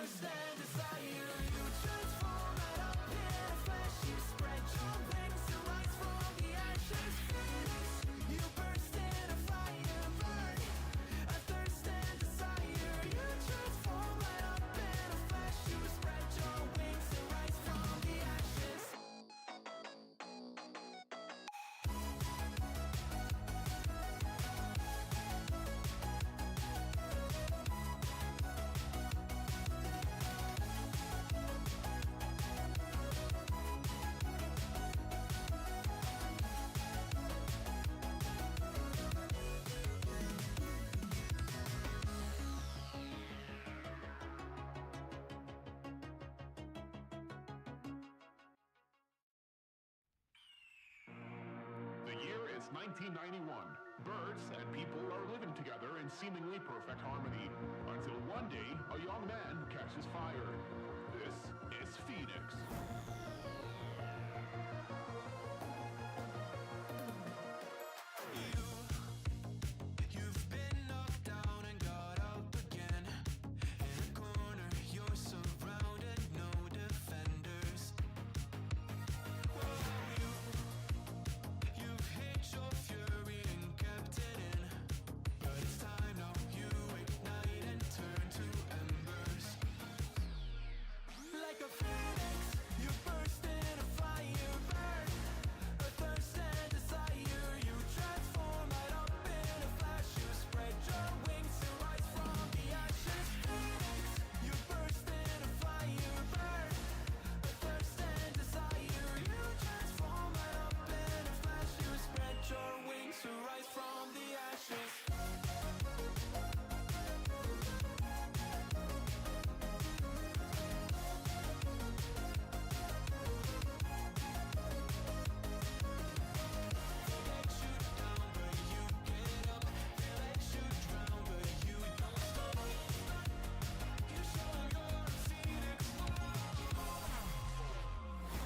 burst and desire. You transform right up in a flash. You spread your wings to rise from the ashes. Phoenix, you burst in a fire, burn a thirst and desire. You transform right up in a flash. You spread your wings to rise from the ashes. The year is 1991. Birds and people are living together in seemingly perfect harmony, until one day a young man catches fire. This is Phoenix. You've been knocked down and got up again. In a corner, you're surrounded, no defenders. You've hid your fury and kept it in, but it's time now. You ignite and turn to embers. Like a phoenix, you burst in a fire, burn a thirst and desire. You transform right up in a flash. You spread your wings to rise from the ashes. Phoenix, you burst in a fire, burn a thirst and desire. You transform right up in a flash. You spread your wings to rise from the ashes.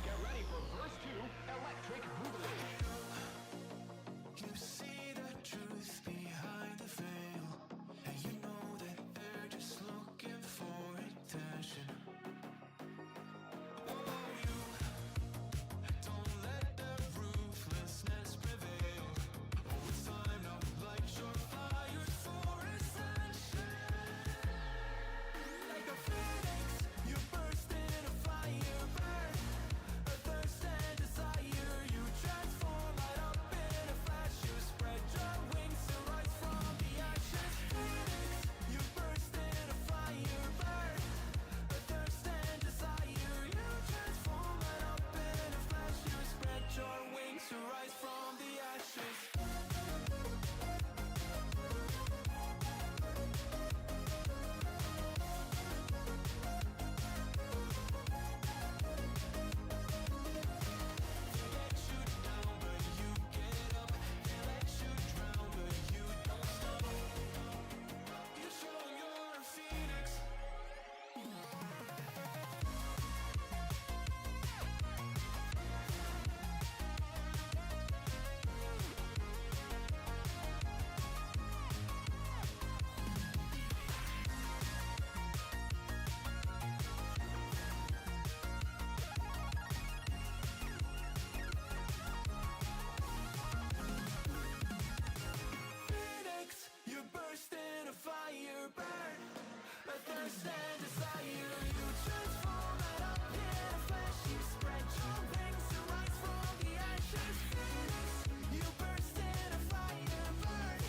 Get ready for verse 2, Electric Boogaloo. You see the truth behind the veil, and you know that they're just looking for attention. Oh, you don't let the ruthlessness prevail. Oh, it's time now, light your fires for ascension. Like a phoenix, you burst in a fire, burn a thirst and desire. You transform right up in a flash. You spread your wings to rise from the ashes. Phoenix, you burst in a fire, burn a thirst and desire. You transform right up in a flash. You spread your wings to rise from the ashes. They let you down, but you get up. They let you drown, but you don't stop. You show 'em you're a phoenix. Phoenix, you burst in a fire, burn a thirst and desire. You transform right up in a flash. You spread your wings to rise from the ashes. Phoenix, you burst in a fire, burn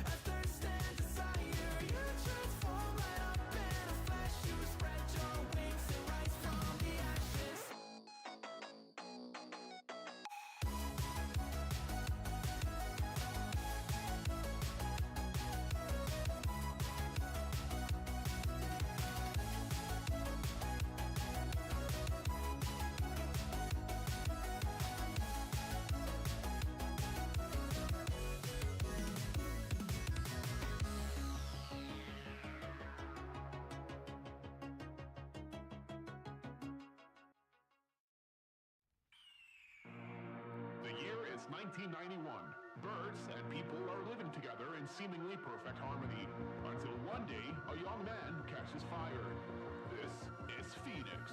a thirst and desire. You transform right up in a flash. You spread your wings to rise from the ashes. The year is 1991. Birds and people are living together in seemingly perfect harmony, until one day a young man catches fire. This is Phoenix.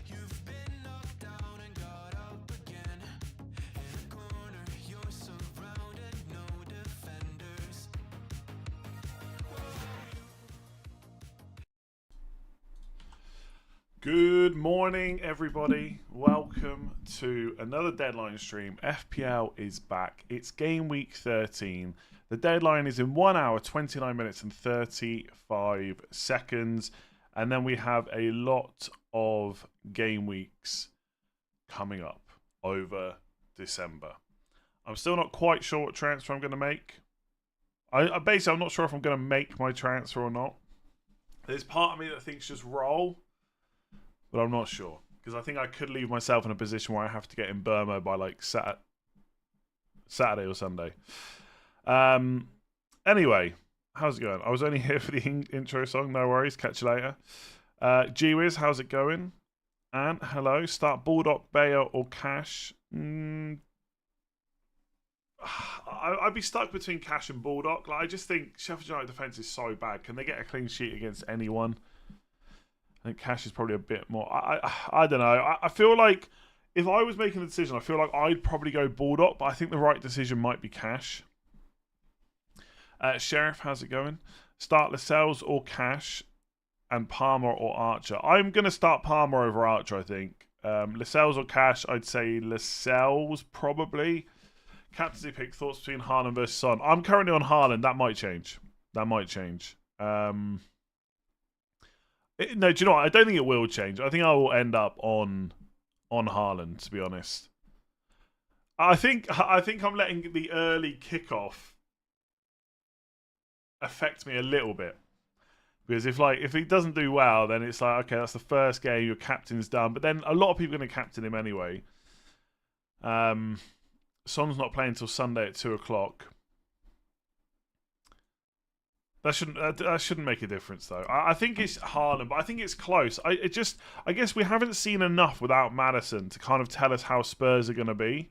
You've been knocked down and got up again. In a corner, you're surrounded, no defenders. Good morning, everybody. Welcome to another deadline stream. FPL is back. It's game week 13. The deadline is in 1 hour, 29 minutes, and 35 seconds. And then we have a lot of game weeks coming up over December. I'm still not quite sure what transfer I'm going to make. Basically, I'm not sure if I'm going to make my transfer or not. There's part of me that thinks just roll, but I'm not sure. Because I think I could leave myself in a position where I have to get in Burma by like Saturday or Sunday. Anyway, how's it going? I was only here for the intro song. No worries. Catch you later. G-Wiz, how's it going? And hello. Start Bulldog, Bayer, or Cash. I'd be stuck between Cash and Bulldog. Like, I just think Sheffield United defence is so bad. Can they get a clean sheet against anyone? I think Cash is probably a bit more. I don't know. I feel like if I was making a decision, I feel like I'd probably go Bulldog, but I think the right decision might be Cash. Sheriff, how's it going? Start Lascelles or Cash, and Palmer or Archer. I'm going to start Palmer over Archer, I think. Lascelles or Cash, I'd say Lascelles probably. Captaincy pick, thoughts between Haaland versus Son. I'm currently on Haaland. That might change. No, do you know what? I don't think it will change. I think I will end up on Haaland, to be honest. I think I'm letting the early kickoff affect me a little bit. Because if he doesn't do well, then it's like, okay, that's the first game, your captain's done. But then a lot of people are going to captain him anyway. Son's not playing until Sunday at 2 o'clock. That shouldn't make a difference, though. I think it's Haaland, but I think it's close. I guess we haven't seen enough without Maddison to kind of tell us how Spurs are going to be.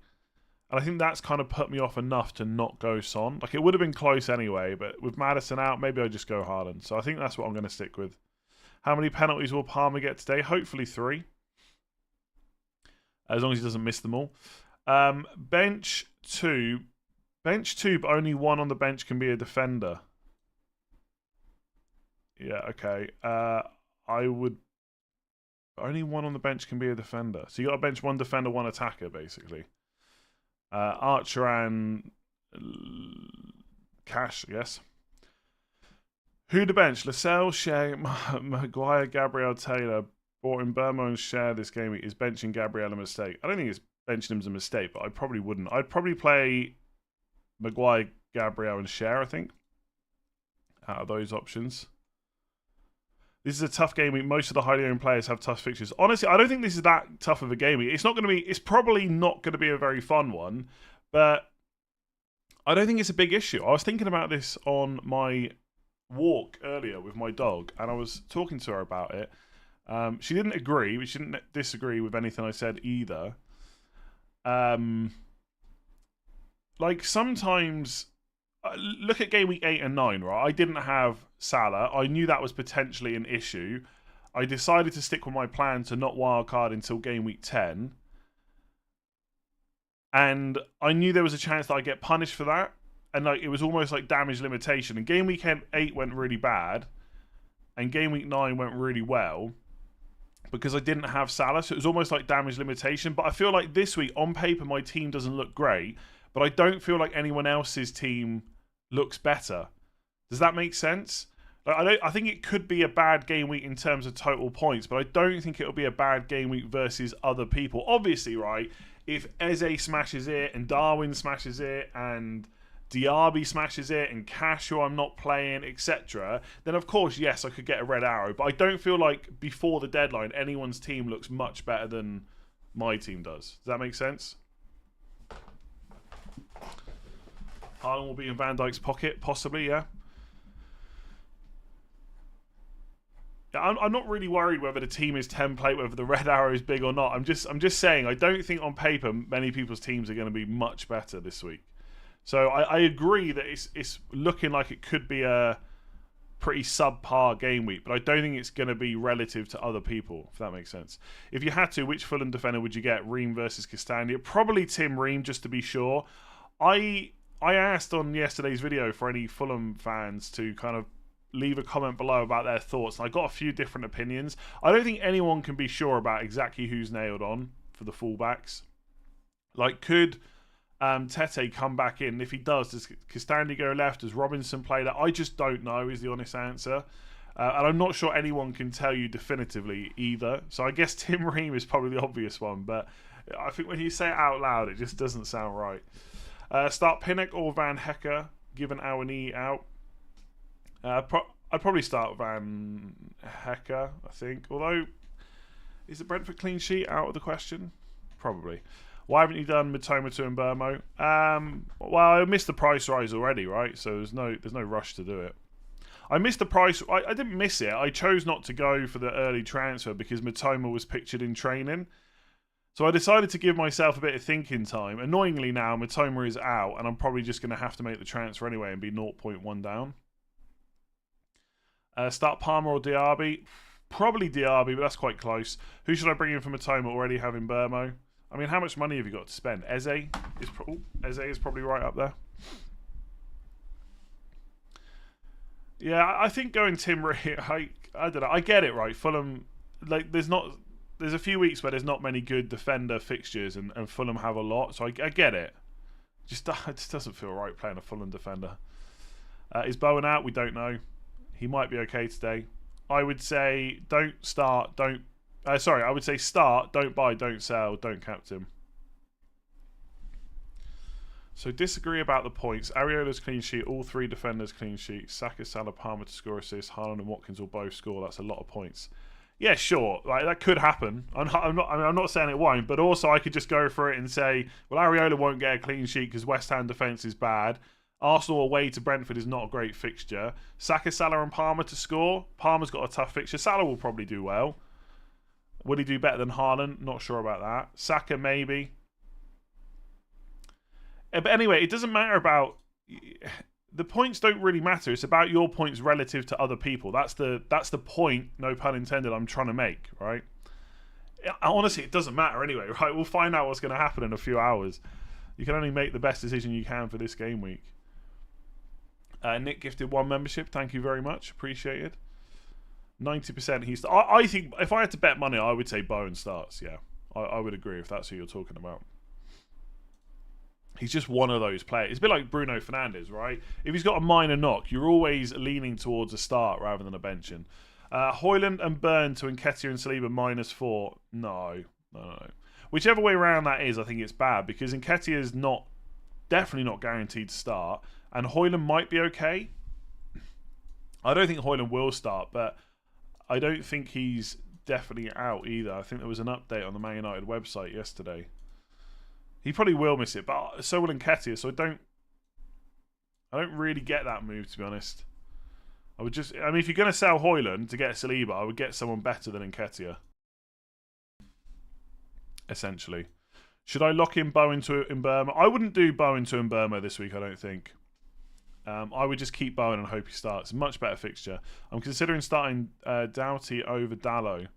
And I think that's kind of put me off enough to not go Son. Like, it would have been close anyway, but with Maddison out, maybe I just go Haaland. So I think that's what I'm going to stick with. How many penalties will Palmer get today? Hopefully 3. As long as he doesn't miss them all. Bench 2, but only one on the bench can be a defender. Yeah, okay. I would... Only one on the bench can be a defender. So you got to bench one defender, one attacker, basically. Archer and Cash, yes. Who to bench? Lascelles, Shea, Maguire, Gabriel, Taylor. Bought in Burma and Share this game. Is benching Gabriel a mistake? I don't think it's benching him's a mistake, but I probably wouldn't. I'd probably play Maguire, Gabriel, and Share, I think, out of those options. This is a tough game week. Most of the highly owned players have tough fixtures. Honestly, I don't think this is that tough of a game week. It's probably not going to be a very fun one, but I don't think it's a big issue. I was thinking about this on my walk earlier with my dog, and I was talking to her about it. She didn't agree, but she didn't disagree with anything I said either. Like, sometimes... Look at game week 8 and 9, right? I didn't have Salah. I knew that was potentially an issue. I decided to stick with my plan to not wildcard until game week 10. And I knew there was a chance that I'd get punished for that. And like, it was almost like damage limitation. And game week 8 went really bad. And game week 9 went really well. Because I didn't have Salah. So it was almost like damage limitation. But I feel like this week, on paper, my team doesn't look great. But I don't feel like anyone else's team looks better. Does that make sense? Like, I think it could be a bad game week in terms of total points, but I don't think it'll be a bad game week versus other people. Obviously, right, if Eze smashes it and Darwin smashes it and Diaby smashes it and Cash, who I'm not playing, etc., then of course, yes, I could get a red arrow. But I don't feel like before the deadline, anyone's team looks much better than my team does. Does that make sense? Haaland will be in Van Dijk's pocket, possibly, yeah. Yeah, I'm not really worried whether the team is template, whether the red arrow is big or not. I'm just saying, I don't think on paper many people's teams are going to be much better this week. So I agree that it's looking like it could be a pretty subpar game week, but I don't think it's going to be relative to other people, if that makes sense. If you had to, which Fulham defender would you get? Ream versus Castagna? Probably Tim Ream, just to be sure. I asked on yesterday's video for any Fulham fans to kind of leave a comment below about their thoughts, and I got a few different opinions. I don't think anyone can be sure about exactly who's nailed on for the fullbacks. Like, could Tete come back in? If he does Castagna go left? Does Robinson play that? I just don't know, is the honest answer. And I'm not sure anyone can tell you definitively either. So I guess Tim Ream is probably the obvious one, but I think when you say it out loud, it just doesn't sound right. Start Pinnock or Van Hecke, given Awani out. I'd probably start Van Hecke, I think. Although, is the Brentford clean sheet out of the question? Probably. Why haven't you done Mitoma to Mbeumo? Well, I missed the price rise already, right? So there's no rush to do it. I missed the price. I didn't miss it. I chose not to go for the early transfer because Mitoma was pictured in training. So I decided to give myself a bit of thinking time. Annoyingly now, Mitoma is out, and I'm probably just going to have to make the transfer anyway and be 0.1 down. Start Palmer or Diaby? Probably Diaby, but that's quite close. Who should I bring in for Mitoma already having Mbeumo? I mean, how much money have you got to spend? Eze is probably right up there. Yeah, I think going Tim Ream, I don't know. I get it, right? Fulham, like, there's a few weeks where there's not many good defender fixtures, and Fulham have a lot, so I get it. It just doesn't feel right playing a Fulham defender. Is Bowen out? We don't know. He might be okay today. I would say I would say start, don't buy, don't sell, don't captain. So disagree about the points. Areola's clean sheet, all three defenders clean sheet. Saka, Salah, Palmer to score assists. Haaland and Watkins will both score. That's a lot of points. Yeah, sure. Like, that could happen. I'm not saying it won't, but also I could just go for it and say, well, Areola won't get a clean sheet because West Ham defence is bad. Arsenal away to Brentford is not a great fixture. Saka, Salah and Palmer to score. Palmer's got a tough fixture. Salah will probably do well. Will he do better than Haaland? Not sure about that. Saka, maybe. But anyway, it doesn't matter about... The points don't really matter. It's about your points relative to other people. That's the point, no pun intended, I'm trying to make, right? Honestly, it doesn't matter anyway, right? We'll find out what's going to happen in a few hours. You can only make the best decision you can for this game week. Nick gifted 1 membership. Thank you very much. Appreciated. 90% he's... I think if I had to bet money, I would say Bowen starts, yeah. I would agree if that's who you're talking about. He's just one of those players. It's a bit like Bruno Fernandes, right? If he's got a minor knock, you're always leaning towards a start rather than a benching. Højlund and Burn to Nketiah and Saliba -4. No. Whichever way around that is, I think it's bad because Nketiah is definitely not guaranteed to start, and Højlund might be okay. I don't think Højlund will start, but I don't think he's definitely out either. I think there was an update on the Man United website yesterday. He probably will miss it, but so will Nketiah. So I don't really get that move, to be honest. if you're going to sell Højlund to get Saliba, I would get someone better than Nketiah. Essentially. Should I lock in Bowen to Mbeumo? I wouldn't do Bowen to Mbeumo this week, I don't think. I would just keep Bowen and hope he starts. Much better fixture. I'm considering starting Doughty over Dalot.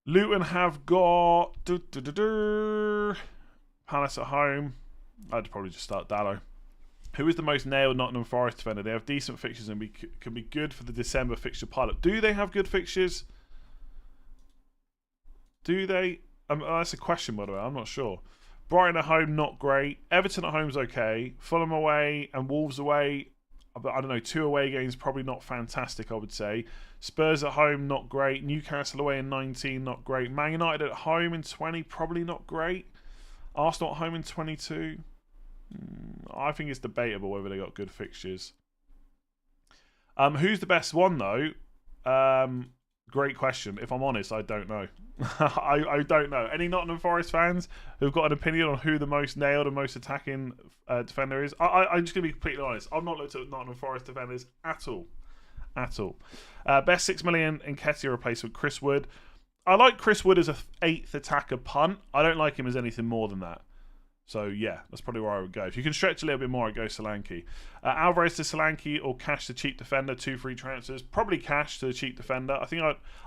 Luton have got Palace at home. I'd probably just start Dalot. Who is the most nailed Nottingham Forest defender? They have decent fixtures and can be good for the December fixture pilot. Do they have good fixtures? Do they? That's a question, by the way. I'm not sure. Brighton at home, not great. Everton at home's okay. Fulham away and Wolves away. I don't know, 2 away games, probably not fantastic, I would say. Spurs at home, not great. Newcastle away in 19, not great. Man United at home in 20, probably not great. Arsenal at home in 22. I think it's debatable whether they got good fixtures. Who's the best one, though? Great question. If I'm honest, I don't know. I don't know. Any Nottingham Forest fans who've got an opinion on who the most nailed and most attacking defender is? I'm just going to be completely honest. I've not looked at Nottingham Forest defenders at all. Best 6 million Nketiah replacement, Chris Wood. I like Chris Wood as a 8th attacker punt. I don't like him as anything more than that. So, yeah, that's probably where I would go. If you can stretch a little bit more, I'd go Solanke. Alvarez to Solanke or cash to cheap defender, 2 free transfers. Probably cash to the cheap defender. I think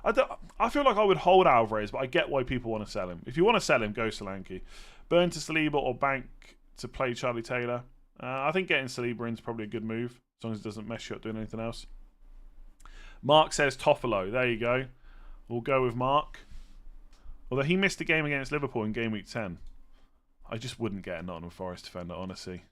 I feel like I would hold Alvarez, but I get why people want to sell him. If you want to sell him, go Solanke. Burn to Saliba or bank to play Charlie Taylor. I think getting Saliba in is probably a good move, as long as it doesn't mess you up doing anything else. Mark says Toffolo. There you go. We'll go with Mark. Although he missed a game against Liverpool in game week 10. I just wouldn't get a Nottingham Forest defender, honestly.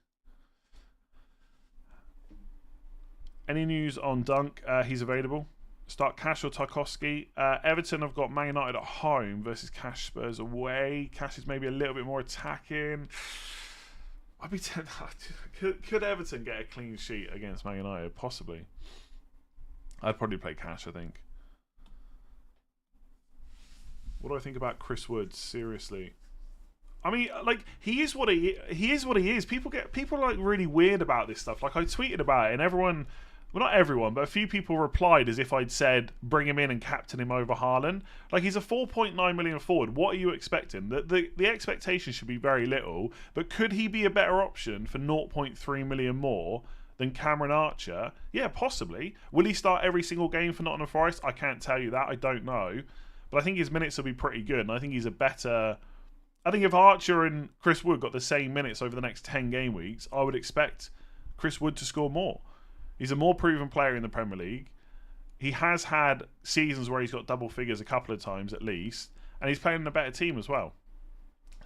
Any news on Dunk? He's available. Start Cash or Tarkowski. Everton have got Man United at home versus Cash Spurs away. Cash is maybe a little bit more attacking. I'd be could Everton get a clean sheet against Man United? Possibly. I'd probably play Cash, I think. What do I think about Chris Wood? Seriously. I mean, like, he is what he is. People are like really weird about this stuff. Like, I tweeted about it, and everyone, well, not everyone, but a few people replied as if I'd said bring him in and captain him over Haaland. Like, he's a 4.9 million forward. What are you expecting? The expectation should be very little, but could he be a better option for 0.3 million more than Cameron Archer? Yeah, possibly. Will he start every single game for Nottingham Forest? I can't tell you that. I don't know, but I think his minutes will be pretty good, and I think he's a better. I think if Archer and Chris Wood got the same minutes over the next 10 game weeks, I would expect Chris Wood to score more. He's a more proven player in the Premier League. He has had seasons where he's got double figures a couple of times at least, and he's playing in a better team as well.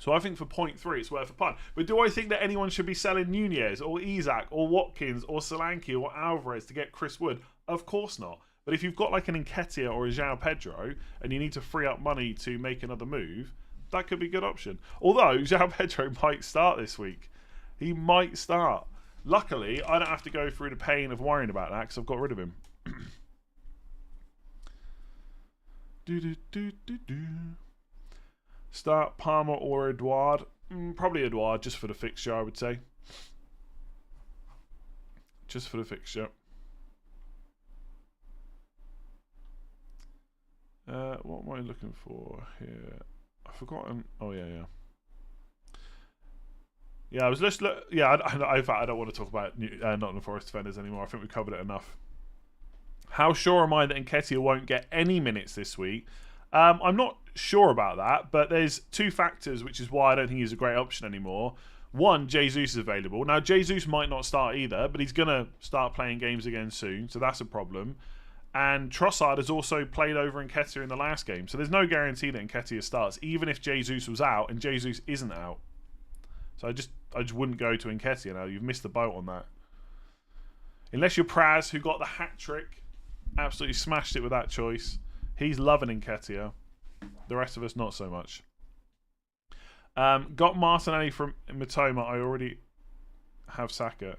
So I think for 0.3 it's worth a punt. But do I think that anyone should be selling Nunez or Isak or Watkins or Solanke or Alvarez to get Chris Wood? Of course not. But if you've got like an Nketiah or a João Pedro and you need to free up money to make another move, that could be a good option. Although João Pedro might start this week. He might start. Luckily, I don't have to go through the pain of worrying about that because I've got rid of him. Start Palmer or Edouard? Probably Edouard, just for the fixture, I would say. Just for the fixture. What am I looking for here? I've forgotten. Oh, yeah. Yeah, I was just... Yeah, in fact, I don't want to talk about Nottingham Forest defenders anymore. I think we covered it enough. How sure am I that Nketiah won't get any minutes this week? I'm not sure about that, but there's 2 factors, which is why I don't think he's a great option anymore. One, Jesus is available. Now, Jesus might not start either, but he's going to start playing games again soon, so that's a problem. And Trossard has also played over Nketiah in the last game, so there's no guarantee that Nketiah starts, even if Jesus was out, and Jesus isn't out. So I just wouldn't go to Nketiah now. You've missed the boat on that. Unless you're Praz, who got the hat-trick, absolutely smashed it with that choice. He's loving Nketiah. The rest of us, not so much. Got Martinelli from Matoma. I already have Saka.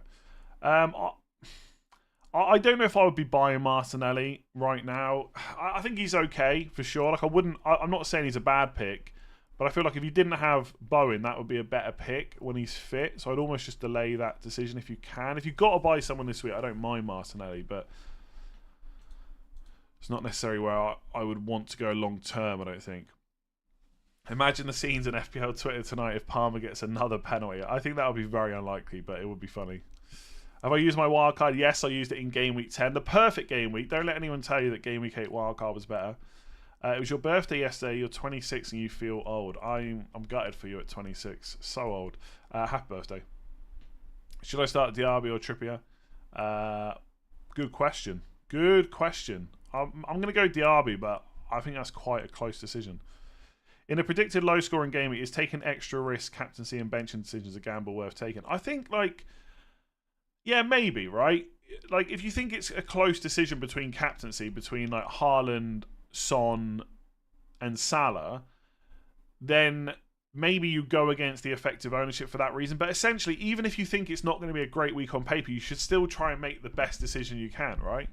I don't know if I would be buying Martinelli right now. I think he's okay for sure. Like I'm not saying he's a bad pick, but I feel like if you didn't have Bowen, that would be a better pick when he's fit. So I'd almost just delay that decision if you can. If you've got to buy someone this week, I don't mind Martinelli, but it's not necessarily where I would want to go long term, I don't think. Imagine the scenes in FPL Twitter tonight if Palmer gets another penalty. I think that would be very unlikely, but it would be funny. Have I used my wildcard? Yes, I used it in Game Week 10. The perfect Game Week. Don't let anyone tell you that Game Week 8 wildcard was better. It was your birthday yesterday. You're 26 and you feel old. I'm gutted for you at 26. So old. Happy birthday. Should I start Diaby or Trippier? Good question. Good question. I'm going to go Diaby, but I think that's quite a close decision. In a predicted low-scoring game, is taking extra risk, captaincy and benching decisions a gamble worth taking? I think, yeah, maybe, right? Like, if you think it's a close decision between captaincy, between, like, Haaland, Son, and Salah, then maybe you go against the effective ownership for that reason. But essentially, even if you think it's not going to be a great week on paper, you should still try and make the best decision you can, right?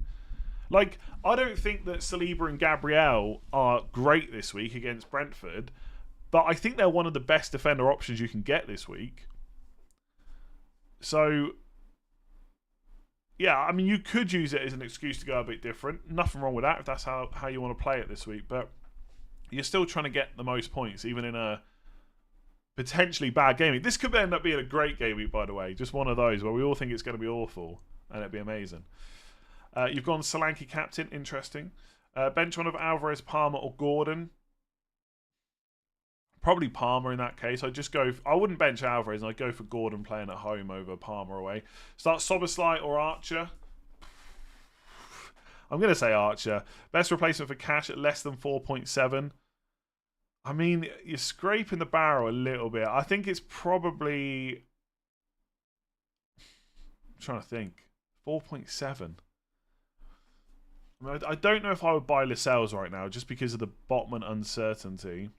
Like, I don't think that Saliba and Gabriel are great this week against Brentford, but I think they're one of the best defender options you can get this week. So, yeah, I mean, you could use it as an excuse to go a bit different. Nothing wrong with that if that's how you want to play it this week, but you're still trying to get the most points, even in a potentially bad game week. This could end up being a great game week, by the way. Just one of those where we all think it's going to be awful and it'd be amazing. You've gone Solanke captain, interesting. Bench one of Alvarez, Palmer, or Gordon. Probably Palmer in that case. I wouldn't bench Alvarez, and I'd go for Gordon playing at home over Palmer away. Start Soboslai or Archer. I'm going to say Archer. Best replacement for Cash at less than 4.7. I mean, you're scraping the barrel a little bit. I think it's probably... I'm trying to think. 4.7. I mean, I don't know if I would buy Lascelles right now just because of the Botman uncertainty.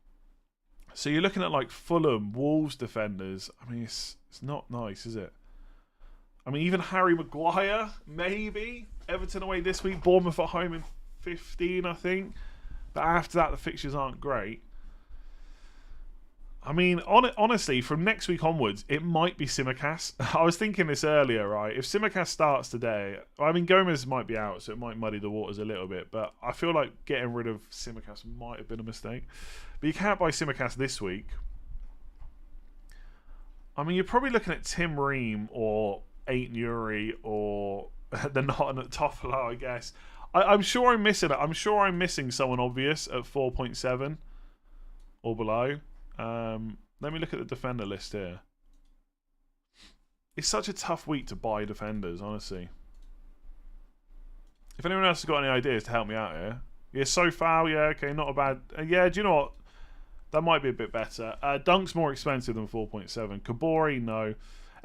So you're looking at like Fulham, Wolves defenders. I mean, it's not nice, is it? I mean, even Harry Maguire, maybe. Everton away this week. Bournemouth at home in 15, I think. But after that, the fixtures aren't great. I mean, honestly, from next week onwards, it might be Tsimikas. I was thinking this earlier, right? If Tsimikas starts today, I mean, Gomez might be out, so it might muddy the waters a little bit. But I feel like getting rid of Tsimikas might have been a mistake. But you can't buy Tsimikas this week. I mean, you're probably looking at Tim Ream or 8 Nuri or the Nottingham at Toffolo, I guess. I'm sure I'm missing it. I'm sure I'm missing someone obvious at 4.7 or below. Let me look at the defender list here. It's such a tough week to buy defenders, honestly. If anyone else has got any ideas to help me out here. Yeah, Sofal, yeah, okay, not a bad... yeah, do you know what? That might be a bit better. Dunk's more expensive than 4.7. Kabori, no.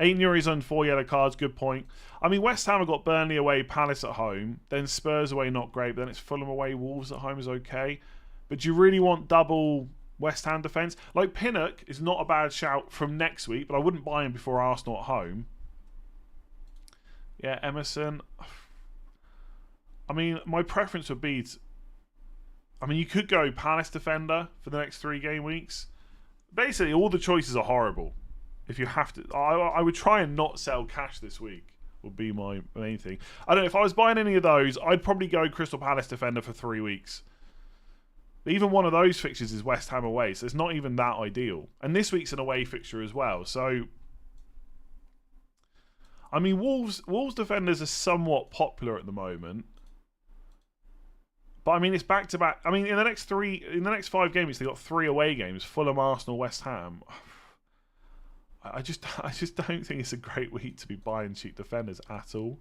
8 Nuri's on 4 yellow cards, good point. I mean, West Ham have got Burnley away, Palace at home. Then Spurs away, not great. But then it's Fulham away, Wolves at home is okay. But do you really want double... West Ham defence? Like, Pinnock is not a bad shout from next week, but I wouldn't buy him before Arsenal at home. Yeah, Emerson. I mean, my preference would be... I mean, you could go Palace defender for the next 3 game weeks. Basically, all the choices are horrible. If you have to... I would try and not sell Cash this week, would be my main thing. I don't know, if I was buying any of those, I'd probably go Crystal Palace defender for 3 weeks. Even one of those fixtures is West Ham away, so it's not even that ideal. And this week's an away fixture as well. So, I mean, Wolves defenders are somewhat popular at the moment. But I mean, it's back to back. I mean, in the next 5 games, they got 3 away games: Fulham, Arsenal, West Ham. I just don't think it's a great week to be buying cheap defenders at all.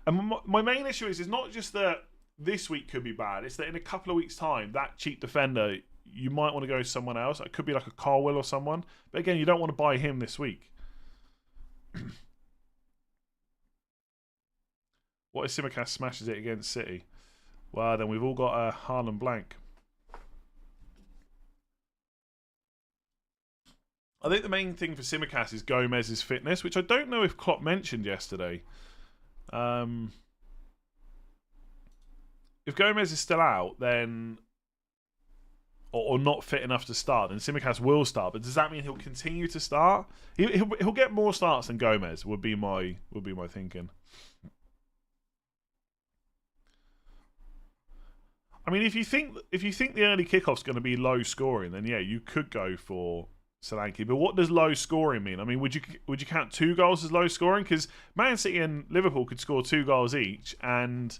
And my main issue is not just that this week could be bad. It's that in a couple of weeks' time, that cheap defender, you might want to go to someone else. It could be like a Carwell or someone. But again, you don't want to buy him this week. What if Tsimikas smashes it against City? Well, then we've all got a Haaland blank. I think the main thing for Tsimikas is Gomez's fitness, which I don't know if Klopp mentioned yesterday. If Gomez is still out, then or not fit enough to start, then Tsimikas will start. But does that mean he'll continue to start? He'll get more starts than Gomez. Would be my thinking. I mean, if you think the early kickoff's going to be low scoring, then yeah, you could go for Solanke. But what does low scoring mean? I mean, would you count 2 goals as low scoring? Because Man City and Liverpool could score 2 goals each, and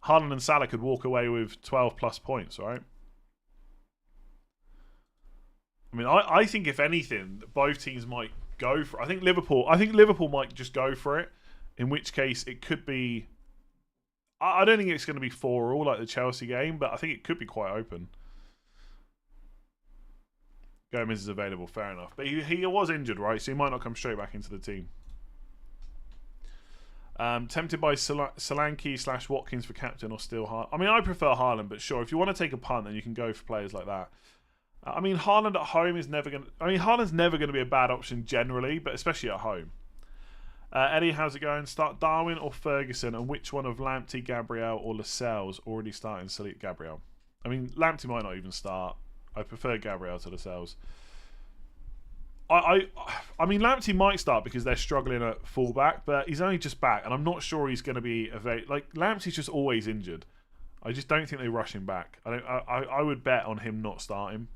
Haaland and Salah could walk away with 12 plus points, right? I mean, I think if anything, both teams might go for it. I think Liverpool might just go for it, in which case it could be... I don't think it's going to be 4-4 like the Chelsea game, but I think it could be quite open. Gomez is available, fair enough. But he was injured, right? So he might not come straight back into the team. Tempted by Solanke / Watkins for captain or still Haaland. I mean, I prefer Haaland, but sure, if you want to take a punt, then you can go for players like that. I mean, Haaland at home is never going to... I mean, Haaland's never going to be a bad option generally, but especially at home. Eddie, how's it going? Start Darwin or Ferguson, and which one of Lamptey, Gabriel, or Lascelles already starting Salih Gabriel? I mean, Lamptey might not even start. I prefer Gabriel to Lascelles. I mean, Lamptey might start because they're struggling at fullback, but he's only just back, and I'm not sure he's going to be like Lamptey's just always injured. I just don't think they rush him back. I would bet on him not starting.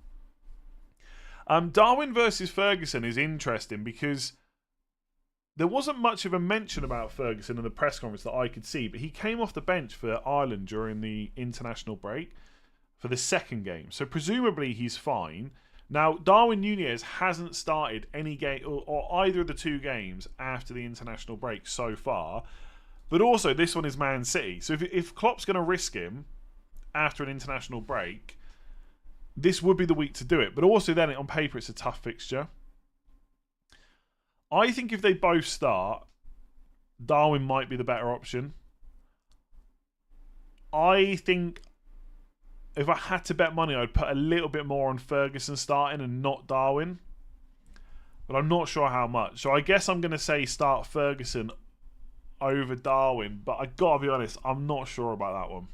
Darwin versus Ferguson is interesting because there wasn't much of a mention about Ferguson in the press conference that I could see, but he came off the bench for Ireland during the international break for the second game. So presumably he's fine. Now, Darwin Núñez hasn't started any game or either of the two games after the international break so far. But also, this one is Man City. So if Klopp's going to risk him after an international break, this would be the week to do it. But also then, on paper, it's a tough fixture. I think if they both start, Darwin might be the better option. I think if I had to bet money, I'd put a little bit more on Ferguson starting and not Darwin. But I'm not sure how much. So I guess I'm going to say start Ferguson over Darwin. But I got to be honest, I'm not sure about that one.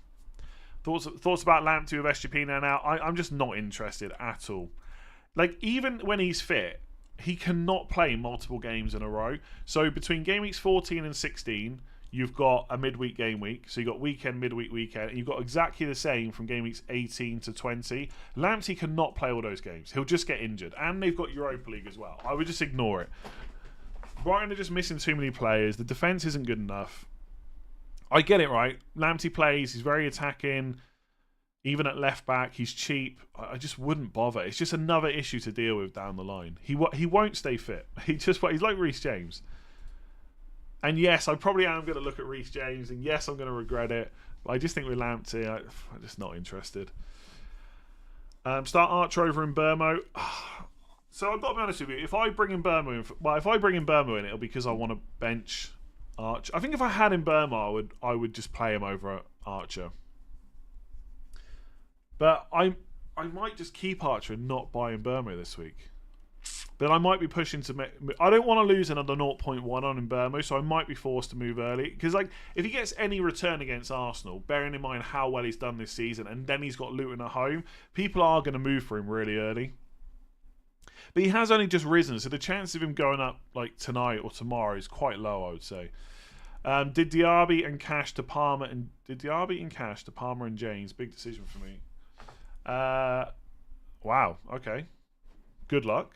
Thoughts about Lamptey with SGP now? I'm just not interested at all. Like, even when he's fit, he cannot play multiple games in a row. So between game weeks 14 and 16, you've got a midweek game week. So you've got weekend, midweek, weekend. And you've got exactly the same from game weeks 18 to 20. Lamptey cannot play all those games. He'll just get injured. And they've got Europa League as well. I would just ignore it. Brighton are just missing too many players. The defence isn't good enough. I get it, right? Lamptey plays. He's very attacking. Even at left back, he's cheap. I just wouldn't bother. It's just another issue to deal with down the line. He won't stay fit. He's like Reece James. And yes, I probably am going to look at Reece James, and yes, I'm going to regret it. But I just think with Lamptey, I'm just not interested. Start Archer over in Burmo. So I've got to be honest with you. If I bring in Burmo in, it'll be because I want to bench Archer. I think if I had in Burmo, I would just play him over Archer. But I might just keep Archer and not buy in Burmo this week. But I might be pushing to... I don't want to lose another 0.1 on in Burmo, so I might be forced to move early. Because like, if he gets any return against Arsenal, bearing in mind how well he's done this season, and then he's got Luton at home, people are going to move for him really early. But he has only just risen, so the chance of him going up like tonight or tomorrow is quite low, I would say. Did Diaby and Cash to Palmer and James? Big decision for me. Wow, okay. Good luck.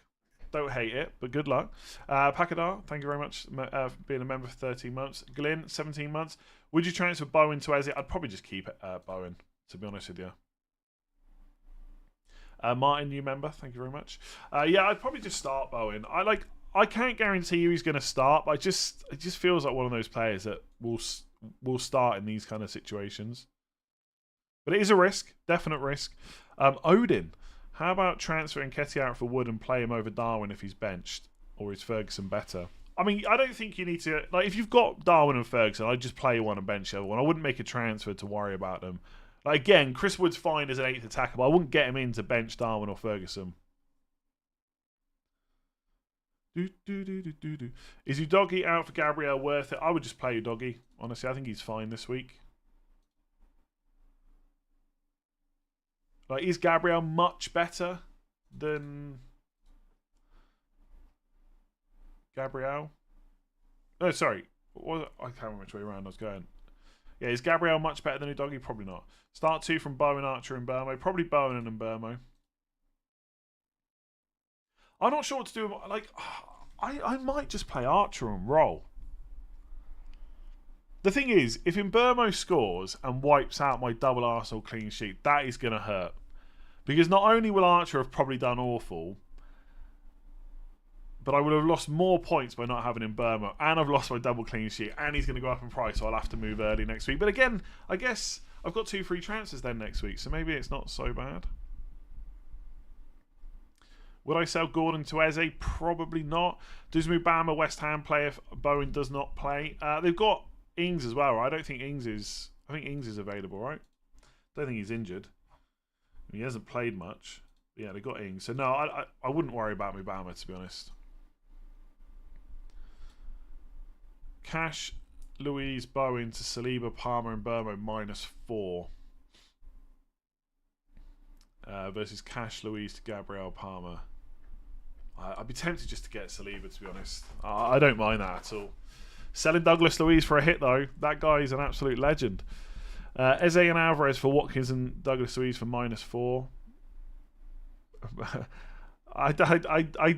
Don't hate it, but good luck. Pakadar, thank you very much for being a member for 13 months. Glyn, 17 months. Would you transfer Bowen to Eze? I'd probably just keep Bowen, to be honest with you. Martin, new member, thank you very much. Yeah, I'd probably just start Bowen. I can't guarantee you he's going to start, but it just feels like one of those players that will start in these kind of situations. But it is a risk, definite risk. Odin, how about transferring Ketty out for Wood and play him over Darwin if he's benched? Or is Ferguson better? I mean, I don't think you need to... Like, if you've got Darwin and Ferguson, I'd just play one and bench the other one. I wouldn't make a transfer to worry about them. Like, again, Chris Wood's fine as an 8th attacker, but I wouldn't get him in to bench Darwin or Ferguson. Is Udogie out for Gabriel worth it? I would just play Udogie. Honestly, I think he's fine this week. Like, is Gabriel much better than Gabriel? No, sorry. I can't remember which way around I was going. Yeah, is Gabriel much better than Udogie? Probably not. Start 2 from Bowen, Archer, and Burmo. Probably Bowen and Burmo. I'm not sure what to do. Like, I might just play Archer and roll. The thing is, if Burmo scores and wipes out my double Arsenal clean sheet, that is going to hurt. Because not only will Archer have probably done awful, but I would have lost more points by not having Burmo, and I've lost my double clean sheet, and he's going to go up in price, so I'll have to move early next week. But again, I guess I've got 2 free transfers then next week, so maybe it's not so bad. Would I sell Gordon to Eze? Probably not. Does Mubama West Ham play if Bowen does not play? They've got Ings as well, right? I think Ings is available, right? Don't think he's injured. He hasn't played much. But yeah, they got Ings. So no, I wouldn't worry about Mubama, to be honest. Cash, Louise, Bowen to Saliba, Palmer, and Burmo -4. Versus Cash, Louise to Gabriel, Palmer. I'd be tempted just to get Saliba, to be honest. I don't mind that at all. Selling Douglas Luiz for a hit, though. That guy is an absolute legend. Eze and Alvarez for Watkins and Douglas Luiz for -4. I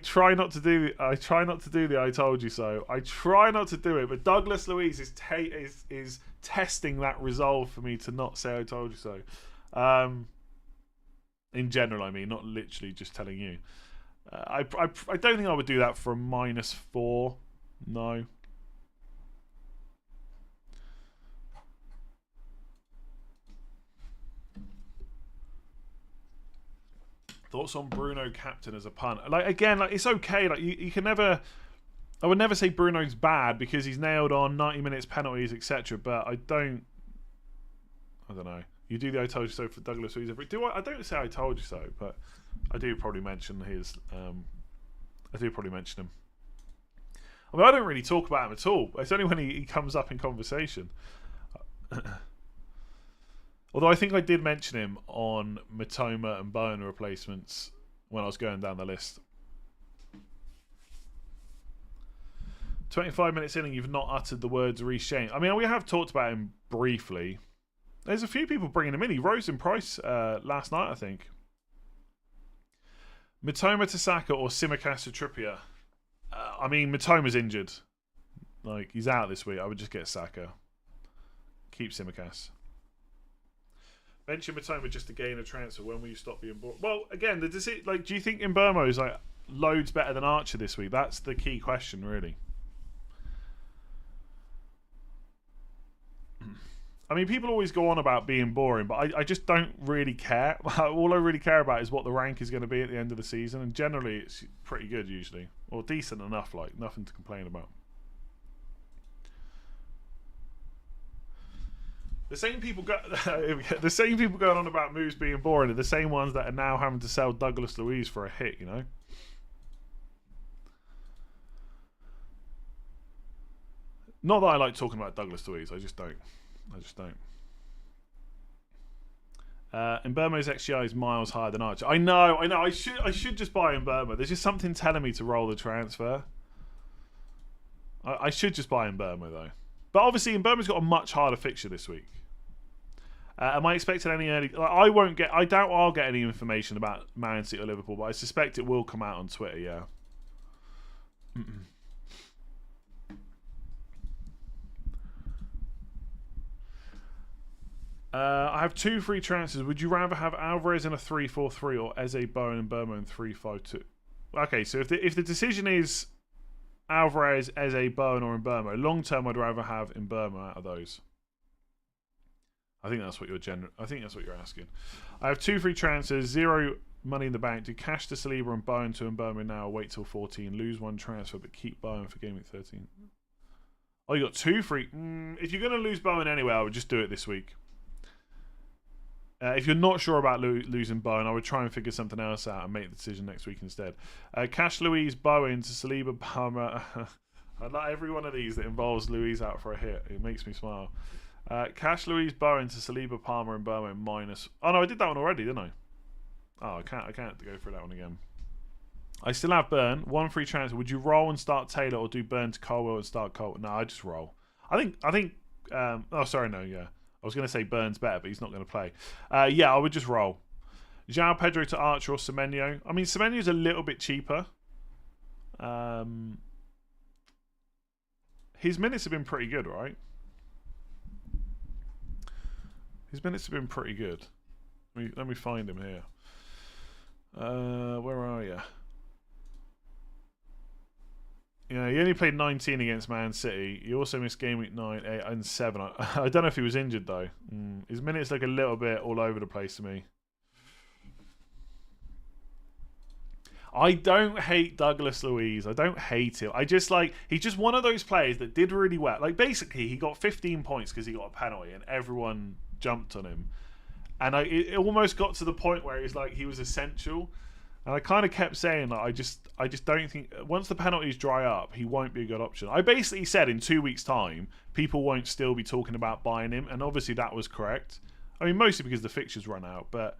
try not to do I try not to do the I told you so. I try not to do it, but Douglas Luiz is testing that resolve for me to not say I told you so. In general, I mean, not literally just telling you. I don't think I would do that for a -4. No. Thoughts on Bruno captain as a punt? Like again, like it's okay. Like you can never. I would never say Bruno's bad because he's nailed on 90 minutes penalties, etc. But I don't know. You do the I told you so for Douglas Luiz. Do I? I don't say I told you so, but I do probably mention his. I do probably mention him. I mean, I don't really talk about him at all. It's only when he comes up in conversation. Although I think I did mention him on Matoma and Bowen replacements when I was going down the list. 25 minutes in and you've not uttered the words Reece. I mean, we have talked about him briefly. There's a few people bringing him in. He rose in price last night, I think. Matoma to Saka or Tsimikas to Trippier? I mean, Matoma's injured. Like, he's out this week. I would just get Saka. Keep Tsimikas. Bench Matoma just to gain a transfer. When will you stop being bored? Well, again, do you think Mbeumo's like loads better than Archer this week? That's the key question, really. I mean, people always go on about being boring, but I just don't really care. All I really care about is what the rank is going to be at the end of the season, and generally it's pretty good usually, or decent enough, like nothing to complain about. The same people going on about moves being boring are the same ones that are now having to sell Douglas Luiz for a hit, you know? Not that I like talking about Douglas Luiz, I just don't. Mbeumo's XGI is miles higher than Archer. I know. I should just buy Mbeumo. There's just something telling me to roll the transfer. I should just buy Mbeumo though. But obviously Mbeumo's got a much harder fixture this week. Am I expecting any early? Like, I doubt I'll get any information about Man City or Liverpool, but I suspect it will come out on Twitter. Yeah. I have 2 free transfers. Would you rather have Alvarez in a 3-4-3 or Eze, Bowen and Mbeumo in 3-5-2? Okay, so if the decision is Alvarez, Eze, Bowen or Mbeumo, long term I'd rather have Mbeumo out of those. I think that's what you're asking. I have 2 free transfers, 0 money in the bank. Do cash to Saliba and Bowen to Mbeumo now, wait till 14, lose 1 transfer but keep Bowen for Gameweek 13. Oh, you got 2 free. If you're going to lose Bowen anyway, I would just do it this week. If you're not sure about losing Bowen, I would try and figure something else out and make the decision next week instead. Cash Luiz, Bowen to Saliba, Palmer. I like every one of these that involves Luiz out for a hit. It makes me smile. Cash Luiz, Bowen to Saliba, Palmer and Bowen minus. Oh no, I did that one already, didn't I? Oh, I can't go through that one again. I still have Burn. 1 free transfer. Would you roll and start Taylor or do Burn to Colwell and start Colwell? No, I just roll. I think. Oh, sorry, no, yeah. I was going to say Burns better, but he's not going to play. Yeah, I would just roll. João Pedro to Archer or Semenyo. I mean, Semenyo's a little bit cheaper. His minutes have been pretty good, right? His minutes have been pretty good. Let me find him here. Where are you? Yeah, he only played 19 against Man City. He also missed game week 9, 8 and 7. I don't know if he was injured though. His minutes look a little bit all over the place to me. I don't hate Douglas Luiz. I don't hate him. I just like, he's just one of those players that did really well. Like basically he got 15 points because he got a penalty and everyone jumped on him. And it almost got to the point where it was like he was essential. And I kind of kept saying that I just don't think once the penalties dry up, he won't be a good option. I basically said in 2 weeks' time, people won't still be talking about buying him, and obviously that was correct. I mean, mostly because the fixtures run out, but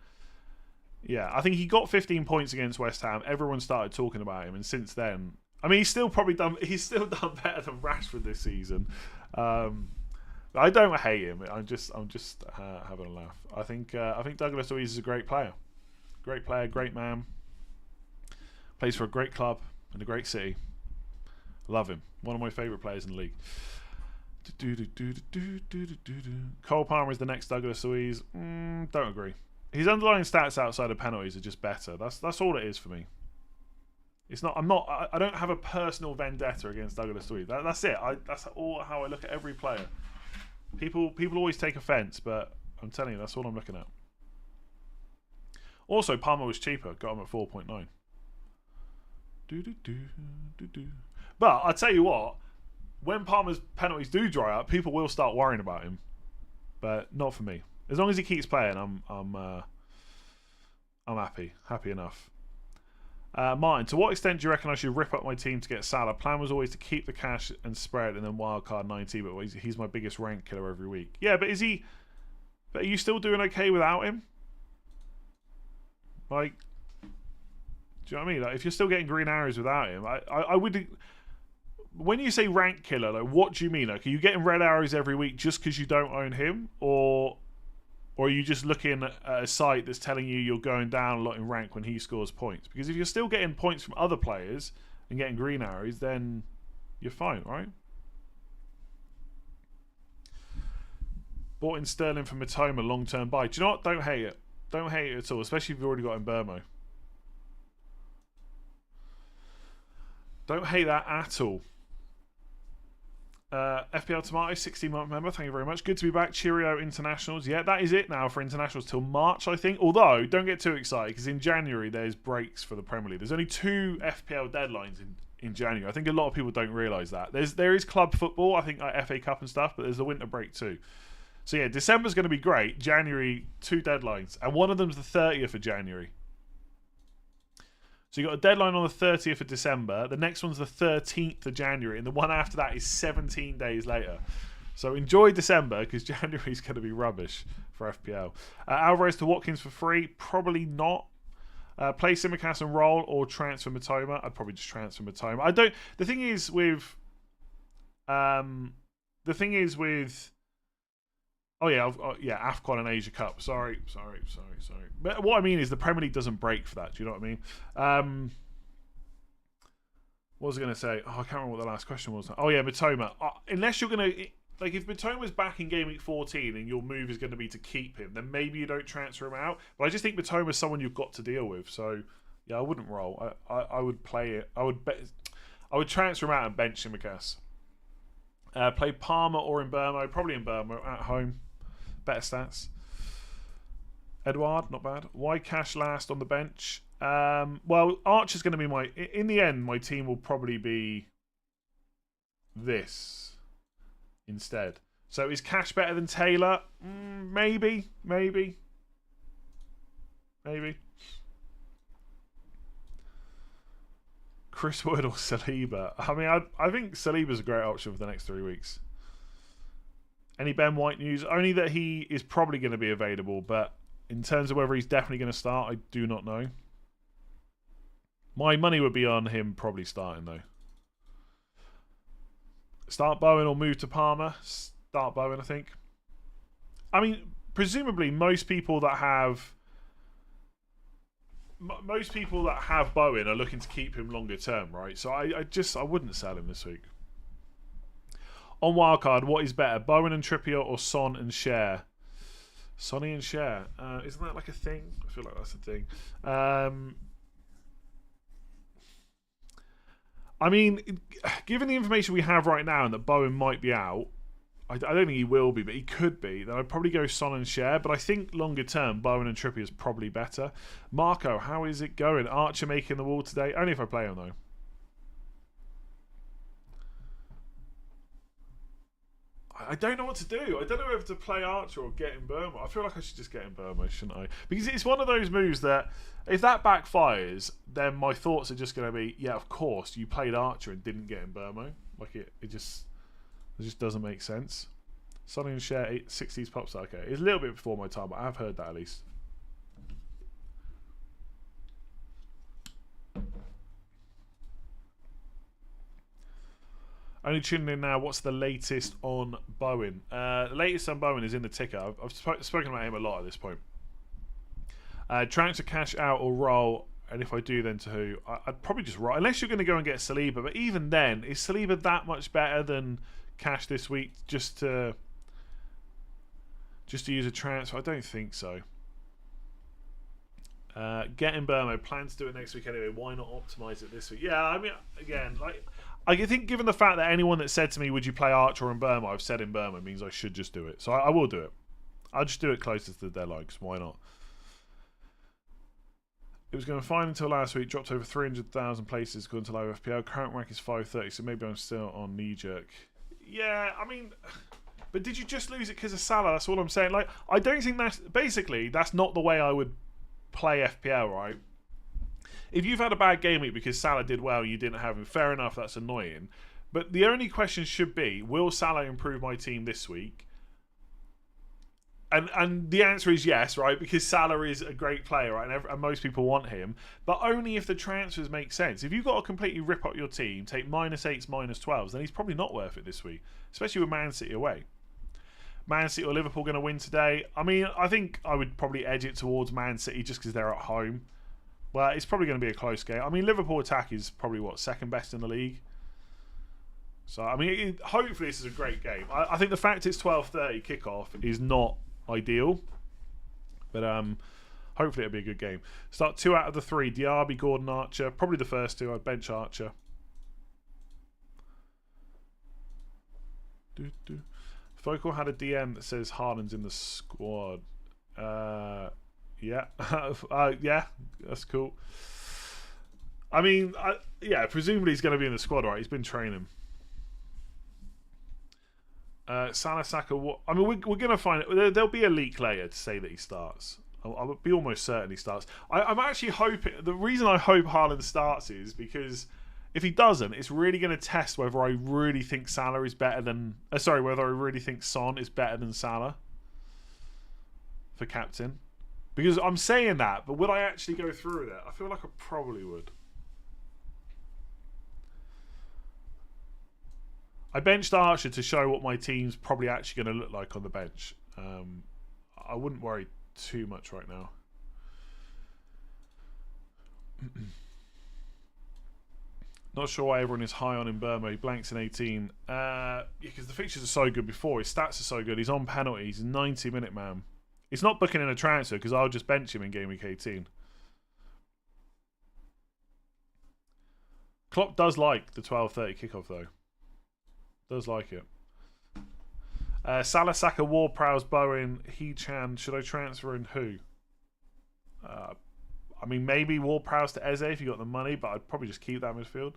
yeah, I think he got 15 points against West Ham. Everyone started talking about him, and since then, I mean, he's still done better than Rashford this season. I don't hate him. I'm just having a laugh. I think Douglas Luiz is a great player, great man. Plays for a great club and a great city. Love him. One of my favourite players in the league. Cole Palmer is the next Douglas Luiz. Don't agree. His underlying stats outside of penalties are just better. That's all it is for me. It's not. I don't have a personal vendetta against Douglas Luiz. That's it. That's all how I look at every player. People always take offence, but I'm telling you, that's all I'm looking at. Also, Palmer was cheaper. Got him at 4.9. But I tell you what, when Palmer's penalties do dry up, people will start worrying about him. But not for me. As long as he keeps playing, I'm happy. Happy enough. Martin, to what extent do you reckon I should rip up my team to get Salah? Plan was always to keep the cash and spread and then wildcard 90, but he's my biggest rank killer every week. Yeah, but are you still doing okay without him? Like, do you know what I mean? Like, if you're still getting green arrows without him, I would. When you say rank killer, like, what do you mean? Like, are you getting red arrows every week just because you don't own him, or are you just looking at a site that's telling you you're going down a lot in rank when he scores points? Because if you're still getting points from other players and getting green arrows, then you're fine, right? Bought in Sterling for Matoma, long-term buy. Do you know what? Don't hate it. Don't hate it at all, especially if you've already got Mbermo. Don't hate that at all. FPL Tomato, 16-month member. Thank you very much. Good to be back. Cheerio internationals. Yeah, that is it now for internationals till March, I think. Although, don't get too excited because in January there's breaks for the Premier League. There's only 2 FPL deadlines in January. I think a lot of people don't realise that. There is club football, I think like FA Cup and stuff, but there's a winter break too. So yeah, December's going to be great. January, 2 deadlines, and one of them's the 30th of January. So you got a deadline on the 30th of December. The next one's the 13th of January, and the one after that is 17 days later. So enjoy December because January's going to be rubbish for FPL. Alvarez to Watkins for free? Probably not. Play Simicast and roll or transfer Matoma? I'd probably just transfer Matoma. I don't. The thing is with. Oh yeah, AFCON and Asia Cup. Sorry. But what I mean is the Premier League doesn't break for that. Do you know what I mean? What was I going to say? Oh, I can't remember what the last question was. Oh yeah, Matoma. Unless you're going to, like, if Matoma's back in Game Week 14 and your move is going to be to keep him, then maybe you don't transfer him out. But I just think Matoma's someone you've got to deal with. So yeah, I wouldn't roll. I would play it. I would transfer him out and bench Simicast. Play Palmer or Mbermo. Probably Mbermo at home. Better stats. Edouard, not bad. Why cash last on the bench? Well, Archer's going to be in the end, my team will probably be this instead. So is Cash better than Taylor? Maybe. Chris Wood or Saliba? I mean, I think Saliba's a great option for the next 3 weeks. Any Ben White news? Only that he is probably going to be available, but in terms of whether he's definitely going to start, I do not know. My money would be on him probably starting, though. Start Bowen or move to Palmer? Start Bowen, I think. I mean, presumably most people that have Bowen are looking to keep him longer term, right? So I wouldn't sell him this week. On wildcard, what is better, Bowen and Trippier or Son and Cher? Sonny and Cher. Isn't that like a thing? I feel like that's a thing. I mean, given the information we have right now and that Bowen might be out, I don't think he will be, but he could be, then I'd probably go Son and Cher. But I think longer term, Bowen and Trippier is probably better. Marco, how is it going? Archer making the wall today? Only if I play him, though. I don't know what to do. I don't know whether to play Archer or get in Burma. I feel like I should just get in Burma, shouldn't I? Because it's one of those moves that if that backfires, then my thoughts are just going to be, yeah, of course, you played Archer and didn't get in Burma. Like it just doesn't make sense. Sonny and Cher 60s pops. Okay, it's a little bit before my time, but I've heard that at least. Only tuning in now. What's the latest on Bowen? The latest on Bowen is in the ticker. I've spoken about him a lot at this point. Trying to cash out or roll And if I do, then to who? I'd probably just write, unless you're going to go and get Saliba. But even then, is Saliba that much better than Cash this week just to use a transfer? I don't think so. Getting Burmo, plan to do it next week anyway. Why not optimize it this week? Yeah, I mean, again, like, I think given the fact that anyone that said to me, would you play Archer and Burmo, I've said in Burmo, means I should just do it. So I will do it. I'll just do it closer to the deadline, because why not? It was going fine until last week, dropped over 300,000 places according to Live FPL. Current rank is 530, so maybe I'm still on knee-jerk. Yeah, I mean, but did you just lose it because of Salah? That's all I'm saying. Like, I don't think that's not the way I would play FPL, right? If you've had a bad game week because Salah did well, you didn't have him, fair enough, that's annoying. But the only question should be, will Salah improve my team this week? And the answer is yes, right? Because Salah is a great player, right? And most people want him. But only if the transfers make sense. If you've got to completely rip up your team, take -8s, -12s, then he's probably not worth it this week. Especially with Man City away. Man City or Liverpool going to win today? I mean, I think I would probably edge it towards Man City just because they're at home. Well, it's probably going to be a close game. I mean, Liverpool attack is probably, what, second best in the league? So, I mean, hopefully this is a great game. I think the fact it's 12:30 kickoff is not ideal, but hopefully it'll be a good game. Start 2 out of the 3. Diaby, Gordon, Archer. Probably the first 2. I'd bench Archer. Focal had a DM that says Haaland's in the squad. Yeah. Yeah, that's cool. I mean, yeah, presumably he's going to be in the squad, right? He's been training. Salah, Saka, I mean, we're going to find it. There'll be a leak later to say that he starts. I'll be almost certain he starts. I'm actually hoping, the reason I hope Haaland starts is because if he doesn't, it's really going to test whether I really think Salah is better than, whether I really think Son is better than Salah for captain. Because I'm saying that, but would I actually go through with it? I feel like I probably would. I benched Archer to show what my team's probably actually going to look like on the bench. I wouldn't worry too much right now. Not sure why everyone is high on him. Burma. He blanks in 18. Yeah, because the fixtures are so good before. His stats are so good. He's on penalties. He's a 90-minute man. He's not booking in a transfer because I'll just bench him in game week 18. Klopp does like the 12:30 kickoff though. Does like it. Salah, Saka, Ward-Prowse, Bowen, He-Chan. Should I transfer in who? I mean, maybe Ward-Prowse to Eze if you got the money, but I'd probably just keep that midfield.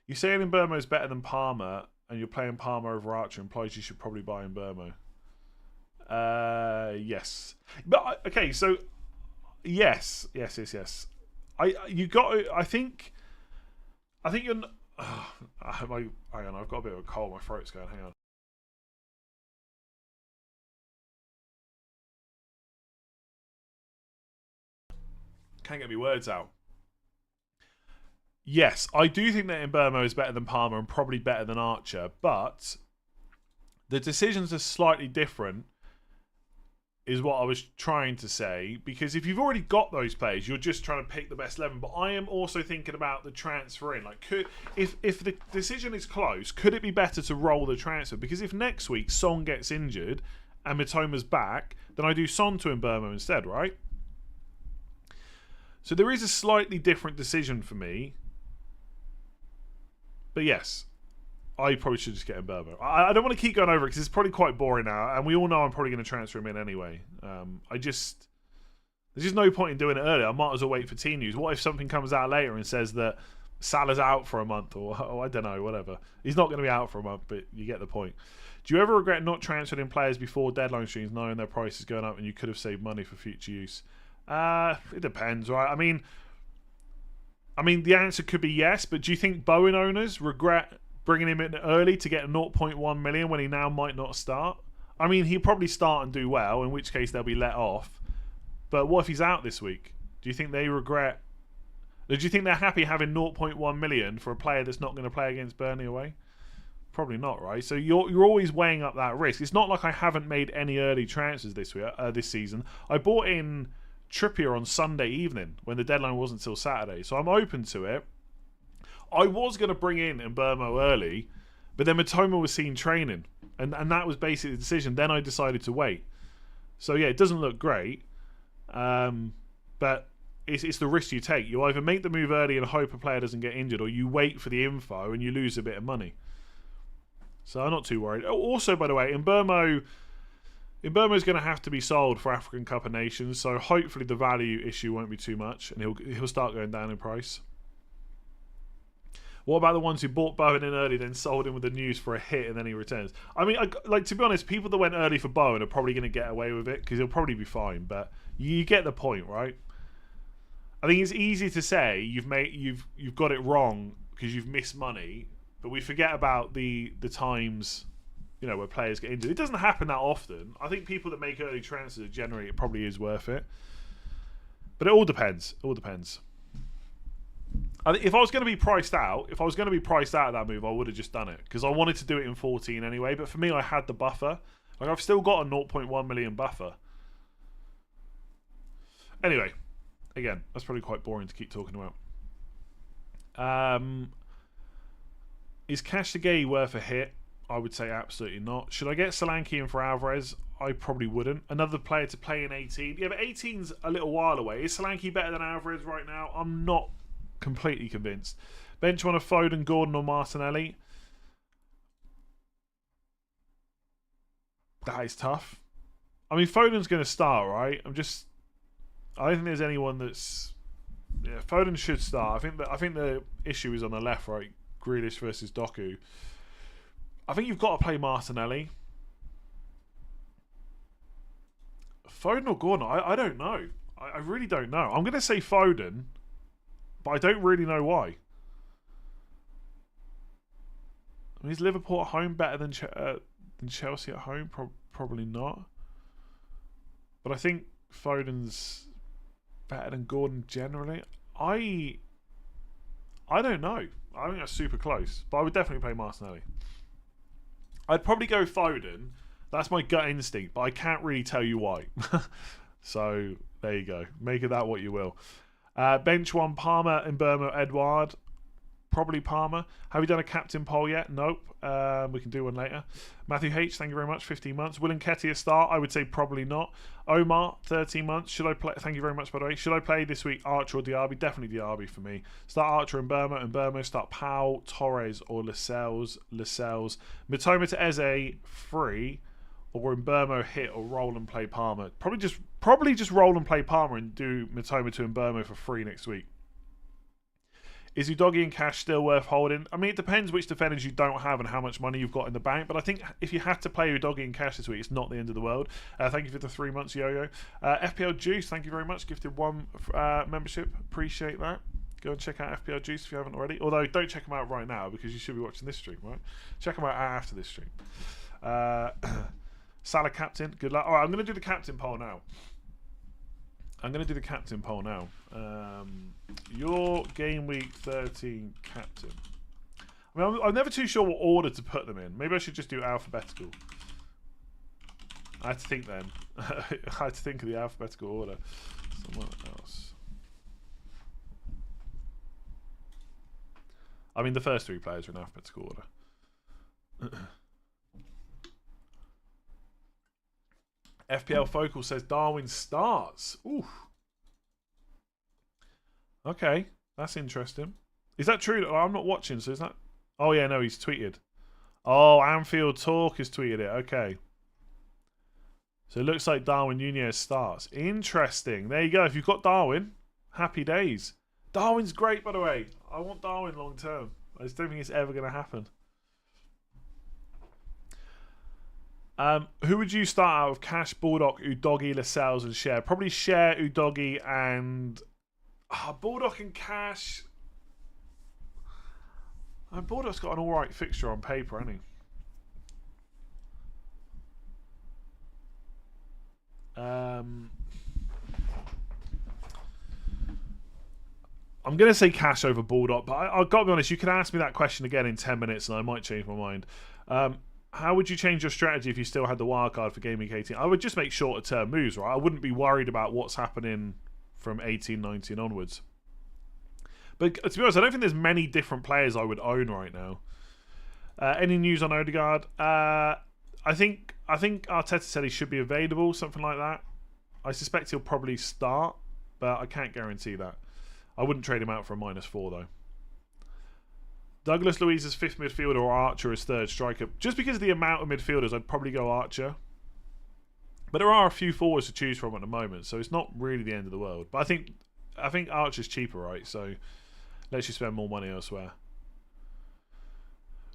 You saying in Burmo is better than Palmer, and you're playing Palmer over Archer implies you should probably buy in Burmo. Yes. But okay, so yes. I think you're. Hang on, I've got a bit of a cold. My throat's going. Hang on. Can't get my words out. Yes, I do think that Mbermo is better than Palmer and probably better than Archer, but the decisions are slightly different, is what I was trying to say, because if you've already got those players, you're just trying to pick the best 11. But I am also thinking about the transfer in. Like, if the decision is close, could it be better to roll the transfer? Because if next week Son gets injured and Mitoma's back, then I do Son to Mbermo instead, right? So there is a slightly different decision for me. But yes, I probably should just get Mbermo. I don't want to keep going over it because it's probably quite boring now, and we all know I'm probably going to transfer him in anyway. There's just no point in doing it early. I might as well wait for team news. What if something comes out later and says that Salah's out for a month, or I don't know, whatever. He's not going to be out for a month, but you get the point. Do you ever regret not transferring in players before deadline streams, knowing their price is going up and you could have saved money for future use? It depends, right? I mean, the answer could be yes, but do you think Bowen owners regret bringing him in early to get 0.1 million when he now might not start? I mean, he'll probably start and do well, in which case they'll be let off. But what if he's out this week? Do you think they regret... Do you think they're happy having 0.1 million for a player that's not going to play against Burnley away? Probably not, right? So you're always weighing up that risk. It's not like I haven't made any early transfers this season. I bought in Trippier on Sunday evening when the deadline wasn't till Saturday. So I'm open to it. I was going to bring in Mbeumo early, but then Matoma was seen training. And that was basically the decision. Then I decided to wait. So yeah, it doesn't look great. But it's the risk you take. You either make the move early and hope a player doesn't get injured, or you wait for the info and you lose a bit of money. So I'm not too worried. Also, by the way, Mbeumo's going to have to be sold for African Cup of Nations, so hopefully the value issue won't be too much, and he'll start going down in price. What about the ones who bought Bowen in early, then sold him with the news for a hit, and then he returns? I mean, to be honest, people that went early for Bowen are probably going to get away with it because he'll probably be fine. But you get the point, right? I think it's easy to say you've got it wrong because you've missed money, but we forget about the times, where players get injured. It doesn't happen that often. I think people that make early transfers generally it probably is worth it, but it all depends. If I was going to be priced out, of that move, I would have just done it because I wanted to do it in 14 anyway. But for me, I had the buffer. Like I've still got a 0.1 million buffer. Anyway, again, that's probably quite boring to keep talking about. Is Cash the Gay worth a hit? I would say absolutely not. Should I get Solanke in for Alvarez? I probably wouldn't. Another player to play in 18. Yeah, but 18's a little while away. Is Solanke better than Alvarez right now? I'm not completely convinced. Bench one of Foden, Gordon or Martinelli. That is tough. I mean, Foden's going to start, right? I don't think there's anyone that's... Yeah, Foden should start. I think the issue is on the left, right? Grealish versus Doku. I think you've got to play Martinelli. Foden or Gordon? I don't know. I really don't know. I'm going to say Foden, but I don't really know why. I mean, is Liverpool at home better than Chelsea at home? Probably not. But I think Foden's better than Gordon generally. I don't know. I think that's super close. But I would definitely play Martinelli. I'd probably go Foden. That's my gut instinct, but I can't really tell you why. So, there you go. Make of that what you will. Bench one, Palmer, Mbeumo, Edouard. Probably Palmer. Have you done a captain poll yet? Nope. We can do one later. Matthew H, thank you very much. 15 months. Will Nketiah start? I would say probably not. Omar, 13 months. Should I play? Thank you very much, by the way. Should I play this week Archer or Diaby? Definitely Diaby for me. Start Archer and Mbeumo. Start Powell, Torres or Lascelles. Mitoma to Eze, free. Or Mbeumo hit or roll and play Palmer. Probably just roll and play Palmer and do Mitoma to Mbeumo for free next week. Is Udogie and Cash still worth holding? I mean, it depends which defenders you don't have and how much money you've got in the bank. But I think if you had to play Udogie and Cash this week, it's not the end of the world. Thank you for the 3 months, Yo-Yo. FPL Juice, thank you very much. Gifted one membership. Appreciate that. Go and check out FPL Juice if you haven't already. Although, don't check them out right now because you should be watching this stream, right? Check them out after this stream. Salah captain, good luck. All right, I'm going to do the captain poll now. Your Game Week 13 captain. I mean, I'm never too sure what order to put them in. Maybe I should just do alphabetical. I had to think then. I had to think of the alphabetical order. Someone else. I mean, the first three players are in alphabetical order. FPL Focal says Darwin starts. Ooh. Okay, that's interesting. Is that true? Oh, I'm not watching, so is that... Oh, yeah, no, he's tweeted. Oh, Anfield Talk has tweeted it. Okay. So it looks like Darwin Nunez starts. Interesting. There you go. If you've got Darwin, happy days. Darwin's great, by the way. I want Darwin long term. I just don't think it's ever going to happen. Who would you start out of? Cash, Bulldog, Udogie, Lascelles, and Share? Probably Share, Udogie, and... Bulldog and Cash. Bulldog's got an alright fixture on paper, hasn't he? I'm going to say Cash over Bulldog, but I've got to be honest, you can ask me that question again in 10 minutes and I might change my mind. how would you change your strategy if you still had the wild card for Game Week 18? I would just make shorter term moves, right? I wouldn't be worried about what's happening from 18, 19 onwards. But to be honest, I don't think there's many different players I would own right now. Any news on Odegaard? I think Arteta said he should be available, something like that. I suspect he'll probably start, but I can't guarantee that. I wouldn't trade him out for a -4 though. Douglas Luiz as 5th midfielder or Archer as 3rd striker. Just because of the amount of midfielders, I'd probably go Archer. But there are a few forwards to choose from at the moment, so it's not really the end of the world. But I think Archer's cheaper, right? So lets you spend more money elsewhere.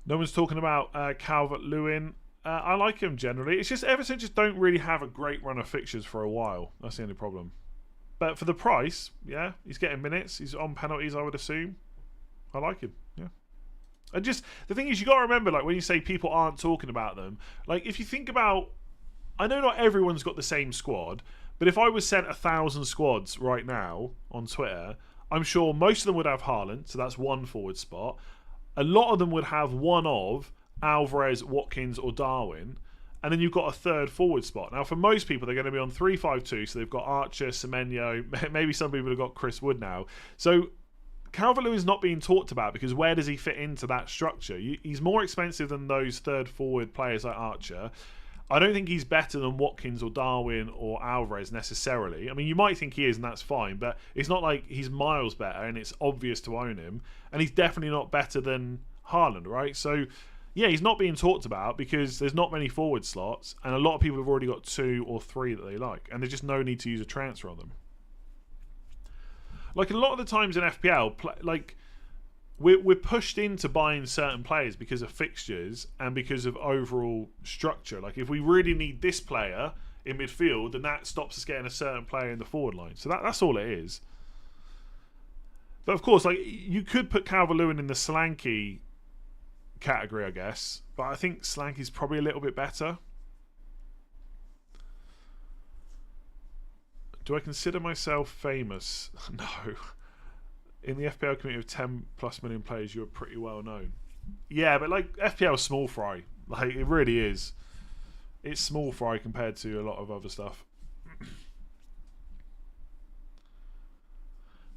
No one's talking about Calvert-Lewin. I like him generally. It's just Everton just don't really have a great run of fixtures for a while. That's the only problem. But for the price, yeah, he's getting minutes. He's on penalties, I would assume. I like him, yeah. And just, the thing is, you got to remember, like, when you say people aren't talking about them, like, if you think about, I know not everyone's got the same squad, but if I was sent 1,000 squads right now on Twitter, I'm sure most of them would have Haaland, so that's one forward spot. A lot of them would have one of Alvarez, Watkins, or Darwin, and then you've got a 3rd forward spot. Now, for most people, they're going to be on 3-5-2, so they've got Archer, Semenyo, maybe some people have got Chris Wood now. So Calvert-Lewin is not being talked about because where does he fit into that structure? He's more expensive than those 3rd forward players like Archer. I don't think he's better than Watkins or Darwin or Alvarez necessarily. I mean, you might think he is, and that's fine, but it's not like he's miles better and it's obvious to own him. And he's definitely not better than Haaland, right? So, yeah, he's not being talked about because there's not many forward slots, and a lot of people have already got 2 or 3 that they like, and there's just no need to use a transfer on them. Like, a lot of the times in FPL, like, we're pushed into buying certain players because of fixtures and because of overall structure. Like, if we really need this player in midfield, then that stops us getting a certain player in the forward line. So that's all it is. But of course, like, you could put Calvert-Lewin in the Solanke category, I guess. But I think Solanke's probably a little bit better. Do I consider myself famous? No. In the FPL community of 10+ million players, you're pretty well known. Yeah, but like FPL is small fry. Like, it really is. It's small fry compared to a lot of other stuff.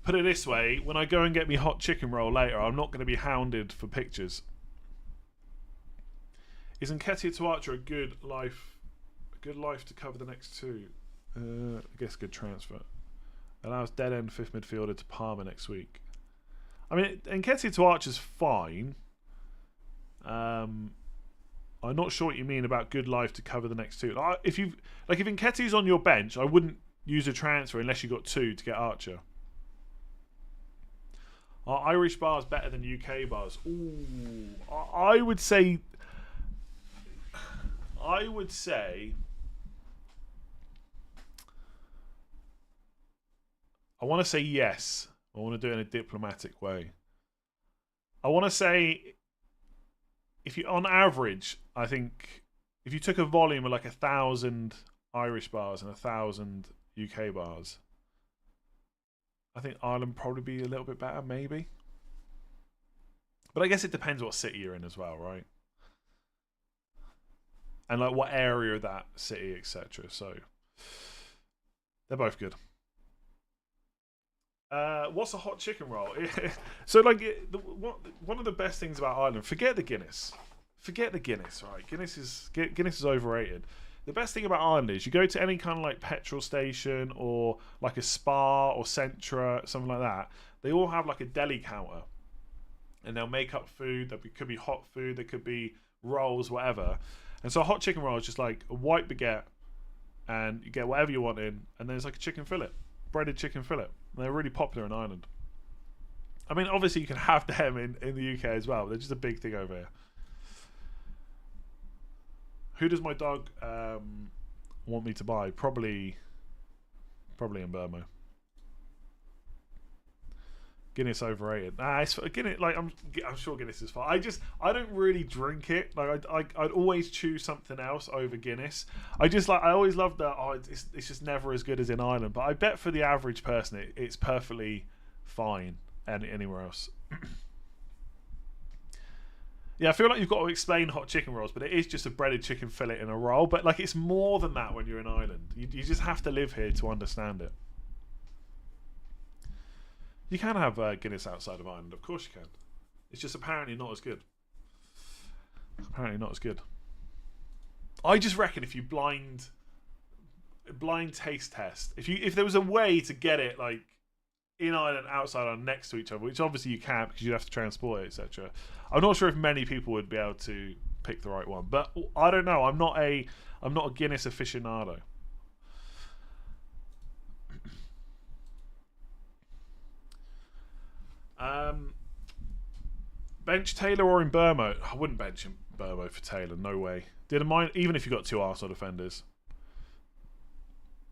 Put it this way, when I go and get me hot chicken roll later, I'm not going to be hounded for pictures. Is Nketiah to Archer a good life to cover the next 2? I guess good transfer. Allows dead end 5th midfielder to Palmer next week. I mean, Nketiah to Archer's fine. I'm not sure what you mean about good life to cover the next 2. If Nketiah's on your bench, I wouldn't use a transfer unless you got 2 to get Archer. Are Irish bars better than UK bars? Ooh, I would say. I want to say yes. I want to do it in a diplomatic way. I want to say, on average, I think if you took a volume of like 1,000 Irish bars and 1,000 UK bars, I think Ireland probably be a little bit better, maybe. But I guess it depends what city you're in as well, right? And like what area of that city, etc. So they're both good. What's a hot chicken roll? So like, one of the best things about Ireland, forget the Guinness, right? Guinness is overrated. The best thing about Ireland is you go to any kind of like petrol station or like a Spa or Centra, something like that. They all have like a deli counter, and they'll make up food. There could be hot food, there could be rolls, whatever. And so a hot chicken roll is just like a white baguette, and you get whatever you want in, and then it's like a chicken fillet, breaded chicken fillet. And they're really popular in Ireland. I mean, obviously you can have them in the UK as well, but they're just a big thing over here. Who does my dog want me to buy? Probably in Burma. Guinness overrated. Guinness, like I'm sure Guinness is fine. I don't really drink it. Like I'd always choose something else over Guinness. I always love that. Oh, it's just never as good as in Ireland. But I bet for the average person, it's perfectly fine anywhere else. Yeah, I feel like you've got to explain hot chicken rolls, but it is just a breaded chicken fillet in a roll. But like, it's more than that when you're in Ireland. You just have to live here to understand it. You can have Guinness outside of Ireland, of course you can. It's just apparently not as good. Apparently not as good. I just reckon if you blind taste test, if there was a way to get it like in Ireland, outside Ireland, next to each other, which obviously you can't because you'd have to transport it, etc. I'm not sure if many people would be able to pick the right one, but I don't know. I'm not a Guinness aficionado. Bench Taylor or in Burmo? I wouldn't bench in Burmo for Taylor. No way. Didn't mind, even if you got two Arsenal defenders.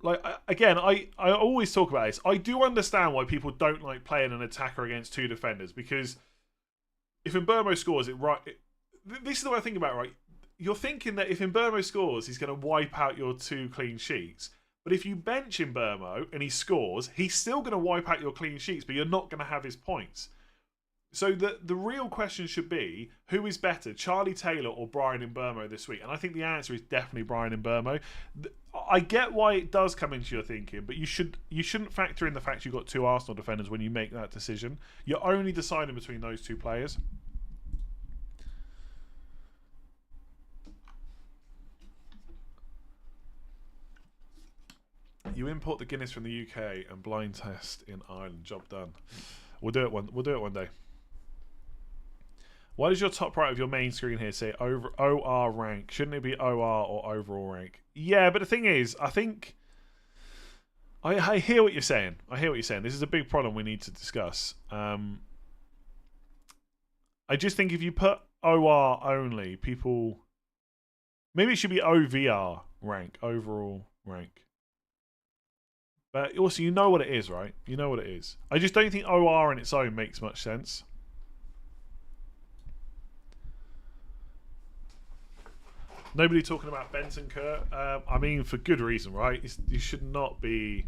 Like, again, I always talk about this. I do understand why people don't like playing an attacker against two defenders, because if Mbeumo scores this is the way I think about it, right? You're thinking that if Mbeumo scores, he's going to wipe out your two clean sheets. But if you bench Mbeumo and he scores, he's still going to wipe out your clean sheets, but you're not going to have his points. So the real question should be, who is better, Charlie Taylor or Brian Mbeumo this week? And I think the answer is definitely Brian Mbeumo. I get why it does come into your thinking, but you shouldn't factor in the fact you've got two Arsenal defenders when you make that decision. You're only deciding between those two players. You import the Guinness from the UK and blind test in Ireland. Job done. We'll do it one day. Why does your top right of your main screen here say OR rank? Shouldn't it be OR or overall rank? Yeah, but the thing is, I think I hear what you're saying. This is a big problem we need to discuss. I just think if you put OR only, people, maybe it should be OVR rank, overall rank. But also, you know what it is, right? You know what it is. I just don't think OR in its own makes much sense. Nobody talking about Bentancur. I mean, for good reason, right? You should not be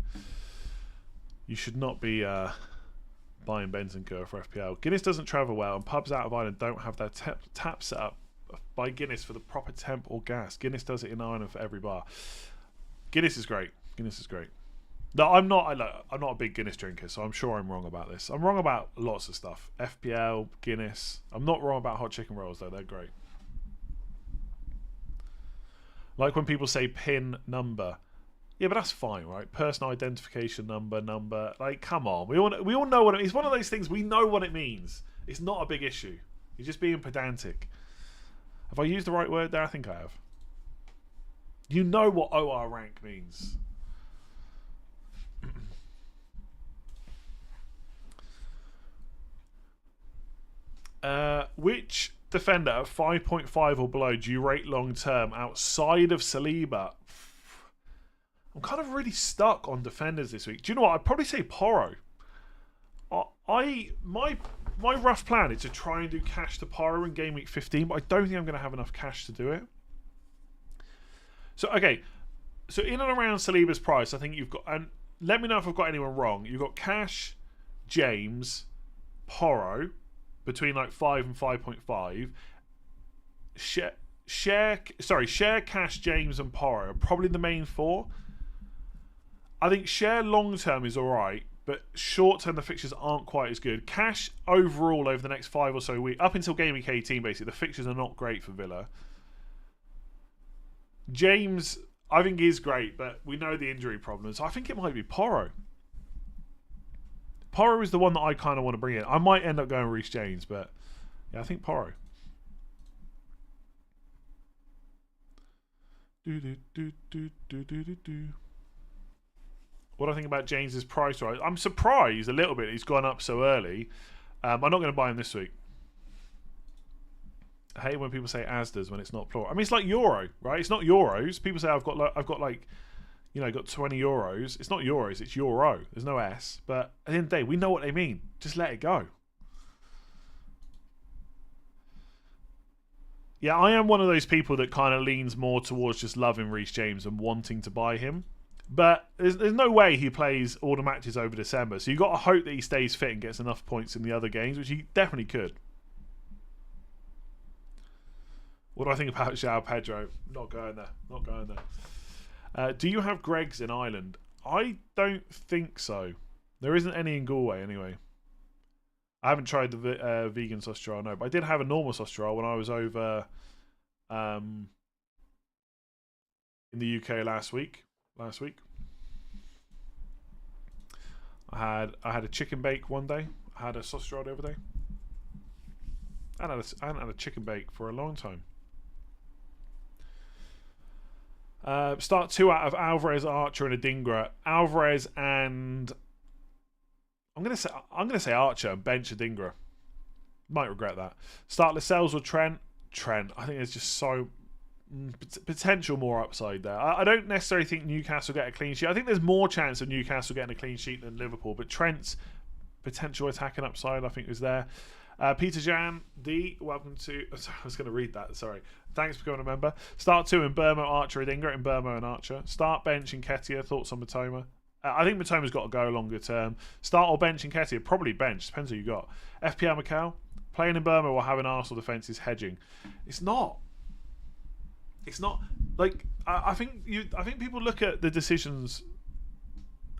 buying Bentancur for FPL. Guinness doesn't travel well, and pubs out of Ireland don't have their tap set up by Guinness for the proper temp or gas. Guinness does it in Ireland for every bar. Guinness is great. No, I'm not a big Guinness drinker, so I'm sure I'm wrong about this. I'm wrong about lots of stuff. FPL, Guinness. I'm not wrong about hot chicken rolls, though. They're great. Like when people say PIN number. Yeah, but that's fine, right? Personal identification number. Like, come on. We all know what it means. It's one of those things, we know what it means. It's not a big issue. You're just being pedantic. Have I used the right word there? I think I have. You know what OR rank means. Which defender at 5.5 or below do you rate long term outside of Saliba? I'm kind of really stuck on defenders this week. Do you know what? I'd probably say Porro. My rough plan is to try and do cash to Porro in game week 15, but I don't think I'm going to have enough cash to do it. So okay, so in and around Saliba's price, I think you've got, and let me know if I've got anyone wrong. You've got Cash, James, Porro between like 5 and 5.5. Share, Cash, James, and Porro are probably the main four. I think Share long term is alright, but short term the fixtures aren't quite as good. Cash overall over the next 5 or so weeks, up until game week 18 basically, the fixtures are not great for Villa. James, I think is great, but we know the injury problems. I think it might be Porro. Porro is the one that I kind of want to bring in. I might end up going Reece James, but yeah, I think Porro. What do I think about James's price rise? I'm surprised a little bit he's gone up so early. I'm not going to buy him this week. I hate when people say Asdas when it's not plural. I mean, it's like Euro, right? It's not Euros. People say I've got got 20 euros. It's not euros, it's euro. There's no S. But at the end of the day, we know what they mean. Just let it go. Yeah, I am one of those people that kind of leans more towards just loving Reece James and wanting to buy him. But there's no way he plays all the matches over December. So you've got to hope that he stays fit and gets enough points in the other games, which he definitely could. What do I think about João Pedro? Not going there. Not going there. Do you have Greg's in Ireland? I don't think so. There isn't any in Galway anyway. I haven't tried the vegan sausage roll, no. But I did have a normal sausage roll when I was over in the UK last week. I had a chicken bake one day. I had a sausage roll the other day. I hadn't had a chicken bake for a long time. Start 2 out of Alvarez, Archer, and Adingra. Alvarez and I'm gonna say Archer and bench Adingra. Might regret that. Start Lascelles or Trent. Trent. I think there's just so potential more upside there. I don't necessarily think Newcastle get a clean sheet. I think there's more chance of Newcastle getting a clean sheet than Liverpool, but Trent's potential attacking upside I think is there. Peter Jan D, welcome to. Sorry, I was going to read that. Sorry. Thanks for becoming a member. Start 2 in Burmo, Archer, Adingra, in Burmo and Archer. Start bench in Ketia. Thoughts on Matoma? I think Matoma's got to go longer term. Start or bench in Ketia? Probably bench. Depends who you got. FPL Macau playing in Burma while having Arsenal defence is hedging. It's not. It's not like I think people look at the decisions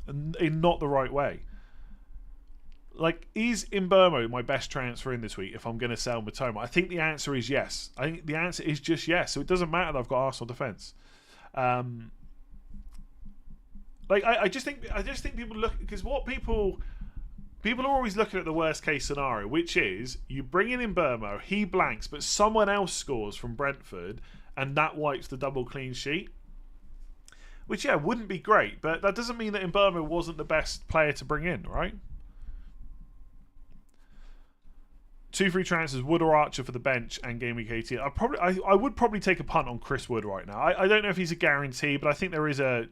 in not the right way. Like, is Mbeumo my best transfer in this week if I'm going to sell Matoma? I think the answer is yes. I think the answer is just yes. So it doesn't matter that I've got Arsenal defence. I just think people look, because what people are always looking at the worst case scenario, which is you bring in Mbeumo, he blanks, but someone else scores from Brentford, and that wipes the double clean sheet. Which wouldn't be great, but that doesn't mean that Mbeumo wasn't the best player to bring in, right? 2 free transfers, Wood or Archer for the bench and game week 18. I would probably take a punt on Chris Wood right now. I don't know if he's a guarantee, but I think there is a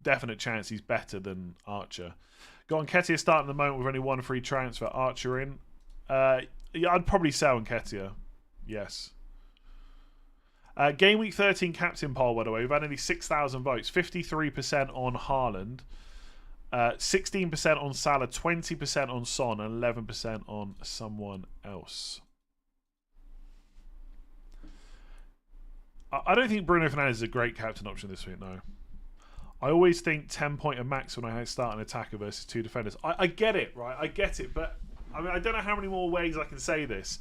definite chance he's better than Archer. Got Nketiah starting at the moment with only 1 free transfer. Archer in. I'd probably sell Nketiah. Yes. Game week 13 captain poll, by the way. We've had nearly 6,000 votes. 53% on Haaland. 16% on Salah, 20% on Son, and 11% on someone else. I don't think Bruno Fernandes is a great captain option this week, no. I always think 10-pointer max when I start an attacker versus 2 defenders. I get it, right? I get it, but I mean, I don't know how many more ways I can say this.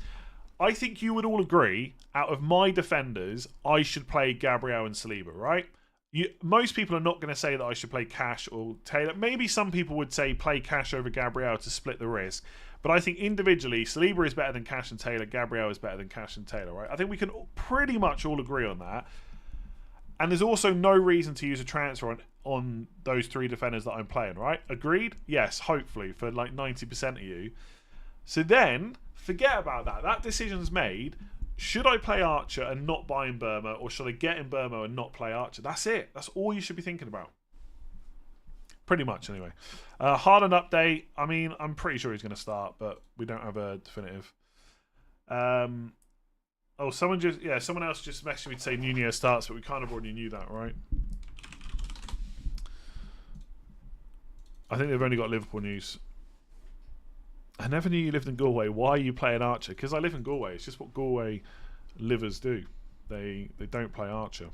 I think you would all agree, out of my defenders, I should play Gabriel and Saliba, right? Most people are not going to say that I should play Cash or Taylor. Maybe some people would say play Cash over Gabriel to split the risk. But I think individually, Saliba is better than Cash and Taylor. Gabriel is better than Cash and Taylor, right? I think we can pretty much all agree on that. And there's also no reason to use a transfer on those 3 defenders that I'm playing, right? Agreed? Yes, hopefully, for like 90% of you. So then, forget about that. That decision's made. Should I play Archer and not buy Mbeumo, or should I get Mbeumo and not play Archer? That's it. That's all you should be thinking about. Pretty much, anyway. Haaland update. I mean, I'm pretty sure he's going to start, but we don't have a definitive. Someone else just messaged me to say Nunez starts, but we kind of already knew that, right? I think they've only got Liverpool news. I never knew you lived in Galway. Why are you playing Archer? Because I live in Galway. It's just what Galway livers do. They don't play Archer.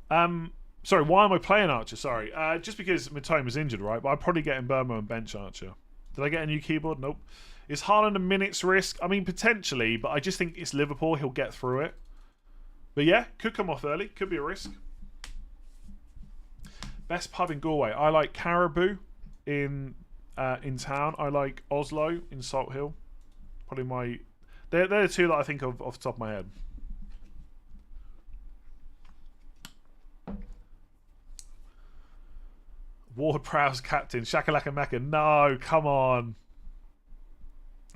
Sorry, why am I playing Archer? Sorry. Just because Matoma's injured, right? But I'd probably get Mbeumo and bench Archer. Did I get a new keyboard? Nope. Is Haaland a minutes risk? I mean, potentially, but I just think it's Liverpool. He'll get through it. But yeah, could come off early. Could be a risk. Best pub in Galway. I like Caribou in town. I like Oslo in Salt Hill. Probably they're the 2 that I think of off the top of my head. Ward Prowse captain. Shakalaka Mecca. No, come on.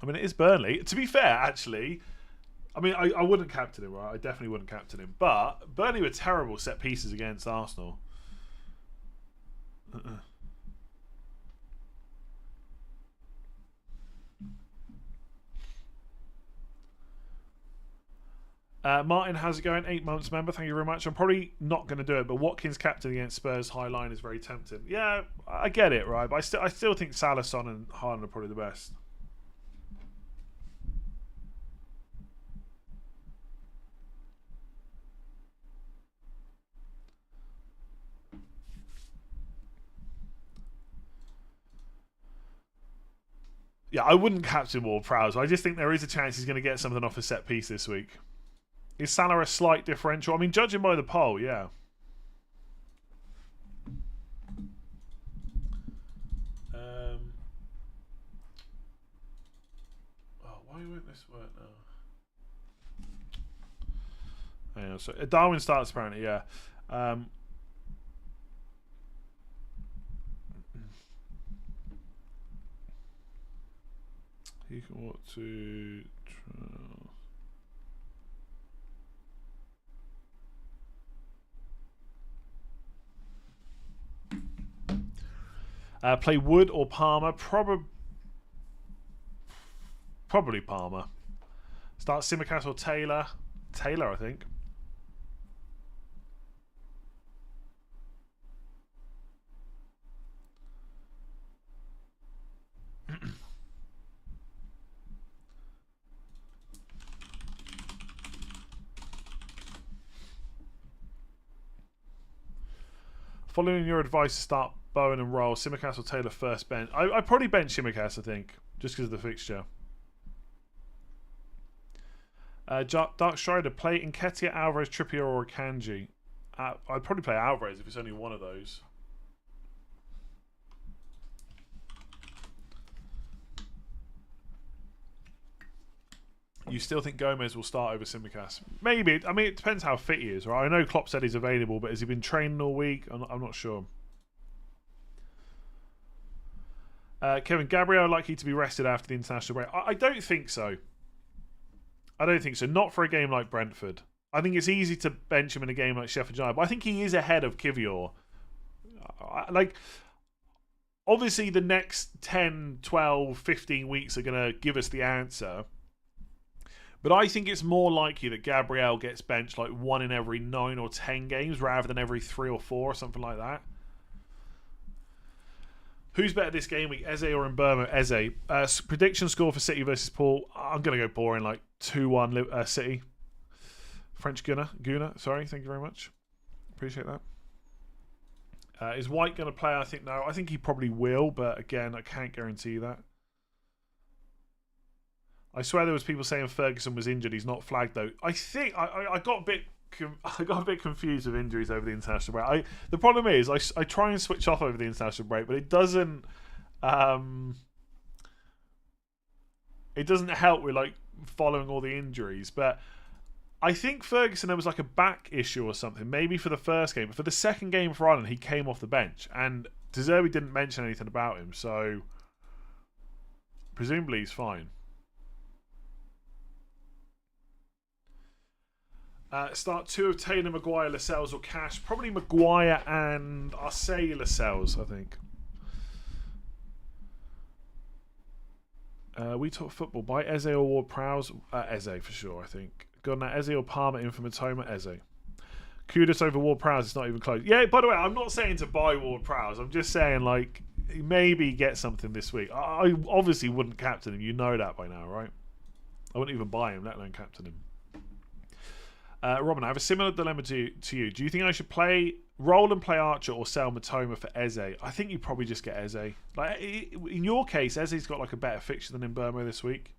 I mean, it is Burnley. To be fair, actually, I mean, I wouldn't captain him, right? I definitely wouldn't captain him. But Burnley were terrible set pieces against Arsenal. Martin, how's it going? 8 months member, thank you very much. I'm probably not going to do it, but Watkins captain against Spurs high line is very tempting. Yeah, I get it, right? But I still think Salah, Son and Haaland are probably the best. Yeah, I wouldn't captain Ward-Prowse. I just think there is a chance he's going to get something off a set piece this week. Is Salah a slight differential? I mean, judging by the poll, yeah. Why won't this work now? Hang on, so Darwin starts apparently, yeah. He can walk to... play Wood or Palmer? Probably Palmer. Start Simicast or Taylor? Taylor, I think. Following your advice to start Bowen and roll, Simicast or Taylor first bench. I'd probably bench Simicast, I think, just because of the fixture. Dark Strider, play Nketiah, Alvarez, Trippier or Kanji. I'd probably play Alvarez if it's only one of those. You still think Gomez will start over Simicast? Maybe. I mean, it depends how fit he is, right? I know Klopp said he's available, but has he been training all week? I'm not sure. Kevin, Gabriel likely to be rested after the international break? I don't think so. I don't think so. Not for a game like Brentford. I think it's easy to bench him in a game like Sheffield United, but I think he is ahead of Kivior. Like, obviously the next 10, 12, 15 weeks are going to give us the answer. But I think it's more likely that Gabriel gets benched like 1 in every 9 or 10 games rather than every 3 or 4 or something like that. Who's better this game week, Eze or Mbeumo? Eze. Prediction score for City versus Paul. I'm going to go boring, like 2-1 City. French Guna, sorry, thank you very much. Appreciate that. Is White going to play? I think no. I think he probably will, but again, I can't guarantee that. I swear there was people saying Ferguson was injured. He's not flagged though. I think I got a bit confused with injuries over the international break. The problem is I try and switch off over the international break, but it doesn't help with like following all the injuries. But I think Ferguson, there was like a back issue or something, maybe for the first game, but for the second game for Ireland he came off the bench, and De Zerbi didn't mention anything about him, so presumably he's fine. Start 2 of Taylor, Maguire, Lascelles or Cash. Probably Maguire and I'll say Lascelles, I think. We talk football. By Eze or Ward-Prowse? Eze for sure, I think. Got now Eze or Palmer in for Matoma? Eze. Kudos over Ward-Prowse. It's not even close. Yeah, by the way, I'm not saying to buy Ward-Prowse. I'm just saying, like, maybe get something this week. I obviously wouldn't captain him. You know that by now, right? I wouldn't even buy him, let alone captain him. Robin, I have a similar dilemma to you. Do you think I should roll and play Archer or sell Matoma for Eze? I think you probably just get Eze. Like in your case, Eze's got like a better fixture than Mbeumo this week.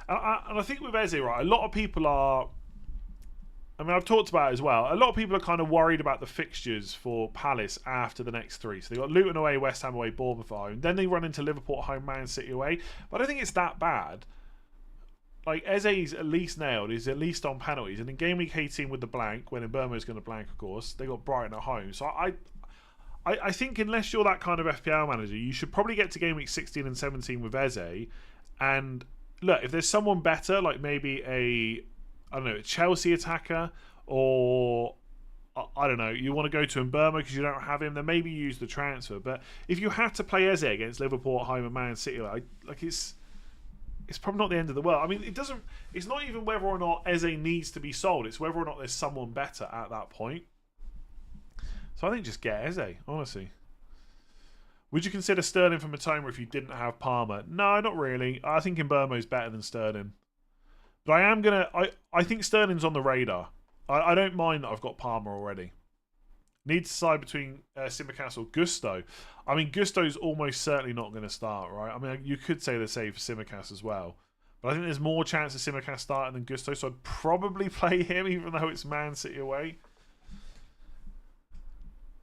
And I think with Eze, right, a lot of people are... I mean, I've talked about it as well. A lot of people are kind of worried about the fixtures for Palace after the next 3. So they've got Luton away, West Ham away, Bournemouth at home. Then they run into Liverpool at home, Man City away. But I don't think it's that bad. Like, Eze's at least nailed. He's at least on penalties. And in game week 18 with the blank, when Mbeumo's going to blank, of course, they got Brighton at home. So I think unless you're that kind of FPL manager, you should probably get to game week 16 and 17 with Eze. And look, if there's someone better, like maybe a Chelsea attacker, or I don't know, you want to go to Mbeumo because you don't have him, then maybe use the transfer. But if you have to play Eze against Liverpool at home and Man City, it's probably not the end of the world. I mean, it's not even whether or not Eze needs to be sold. It's whether or not there's someone better at that point. So I think just get Eze, honestly. Would you consider Sterling for Matoma if you didn't have Palmer? No, not really. I think Mbeumo's better than Sterling. But I think Sterling's on the radar. I don't mind that I've got Palmer already. Need to decide between Simicast or Gusto. I mean, Gusto's almost certainly not going to start, right? I mean, you could say the same for Simicast as well. But I think there's more chance of Simicast starting than Gusto, so I'd probably play him, even though it's Man City away.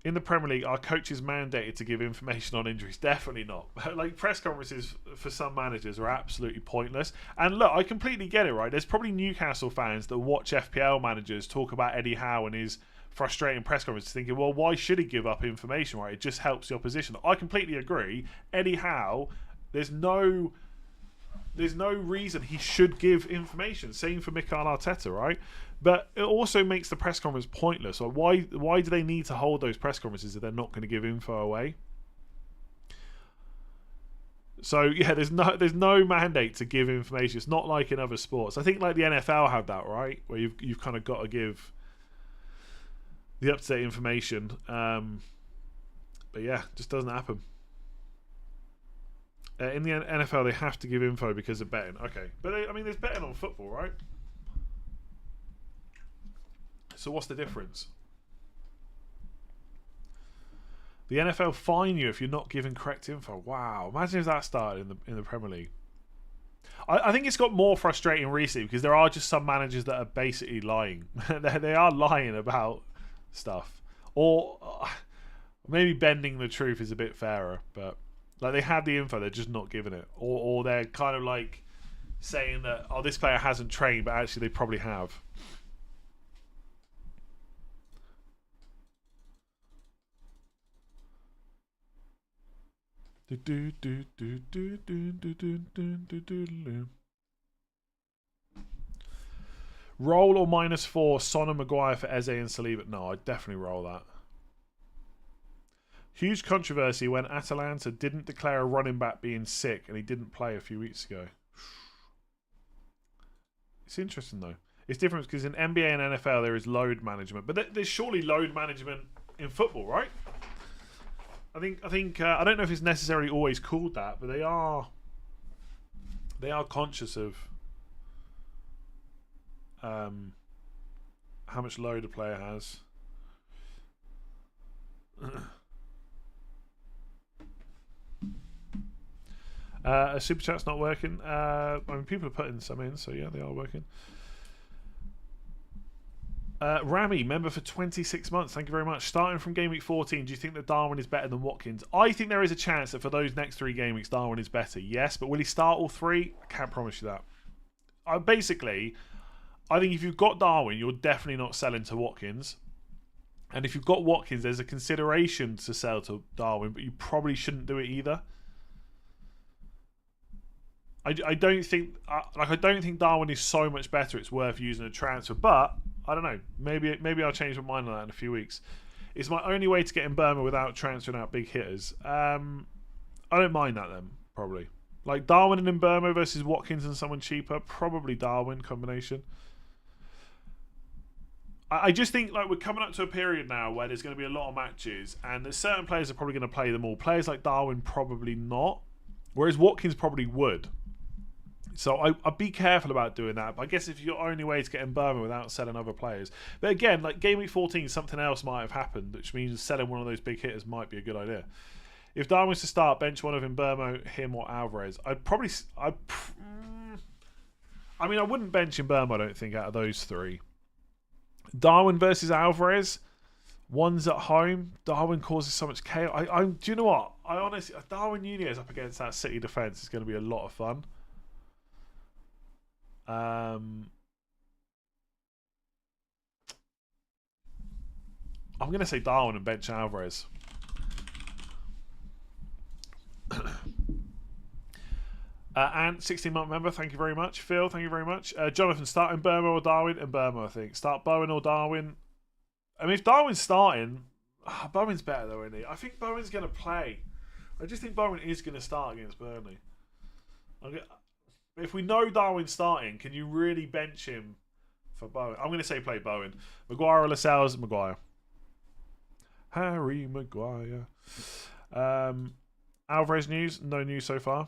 In the Premier League, our coach is mandated to give information on injuries. Definitely not. Like, press conferences for some managers are absolutely pointless. And look, I completely get it, right? There's probably Newcastle fans that watch FPL managers talk about Eddie Howe and his frustrating press conferences, thinking, well, why should he give up information, right? It just helps the opposition. I completely agree. Eddie Howe, there's no reason he should give information. Same for Mikel Arteta, right? But it also makes the press conference pointless. Like, why do they need to hold those press conferences if they're not going to give info away? So yeah, there's no mandate to give information. It's not like in other sports. I think like the NFL have that, right? Where you've kind of got to give the up-to-date information. But yeah, just doesn't happen. In the NFL, they have to give info because of betting. Okay, but I mean, there's betting on football, right? So what's the difference? The NFL fine you if you're not giving correct info. Wow, imagine if that started in the Premier League. I think it's got more frustrating recently because there are just some managers that are basically lying. They are lying about stuff, or maybe bending the truth is a bit fairer, but like they have the info, they're just not giving it, or they're kind of like saying that, oh, this player hasn't trained, but actually they probably have. Roll or -4 Son and Maguire for Eze and Saliba. No, I'd definitely roll that. Huge controversy when Atalanta didn't declare a running back being sick and he didn't play a few weeks ago. It's interesting though. It's different because in NBA and NFL there is load management, but there's surely load management in football, right? I think I don't know if it's necessarily always called that, but they are conscious of how much load a player has. A super chat's not working. I mean, people are putting some in, so yeah, they are working. Rami, member for 26 months. Thank you very much. Starting from game week 14, do you think that Darwin is better than Watkins? I think there is a chance that for those next 3 game weeks, Darwin is better. Yes, but will he start all 3? I can't promise you that. Basically, I think if you've got Darwin, you're definitely not selling to Watkins. And if you've got Watkins, there's a consideration to sell to Darwin, but you probably shouldn't do it either. I don't think Darwin is so much better it's worth using a transfer, but I don't know. Maybe I'll change my mind on that in a few weeks. It's my only way to get in Burma without transferring out big hitters. I don't mind that then, probably. Like Darwin and Mbeumo versus Watkins and someone cheaper, probably Darwin combination. I just think like we're coming up to a period now where there's going to be a lot of matches, and there's certain players are probably going to play them all. Players like Darwin probably not, whereas Watkins probably would. So I'd be careful about doing that. But I guess if your only way to get in Burma without selling other players. But again, like game week 14, something else might have happened, which means selling one of those big hitters might be a good idea. If Darwin was to start, bench one of Mbeumo, him or Alvarez. I wouldn't bench Mbeumo, I don't think, out of those 3. Darwin versus Alvarez. One's at home. Darwin causes so much chaos. Do you know what? I honestly, Darwin Nunez up against that City defence is going to be a lot of fun. I'm going to say Darwin and bench Alvarez. And 16-month member, thank you very much. Phil, thank you very much. Jonathan, starting Burma or Darwin? And Burma, I think. Start Bowen or Darwin? I mean, if Darwin's starting, Bowen's better though, isn't he? I think Bowen's going to play. I just think Bowen is going to start against Burnley. If we know Darwin's starting, can you really bench him for Bowen? I'm going to say play Bowen. Maguire or Lascelles? Maguire. Harry Maguire. Alvarez news? No news so far.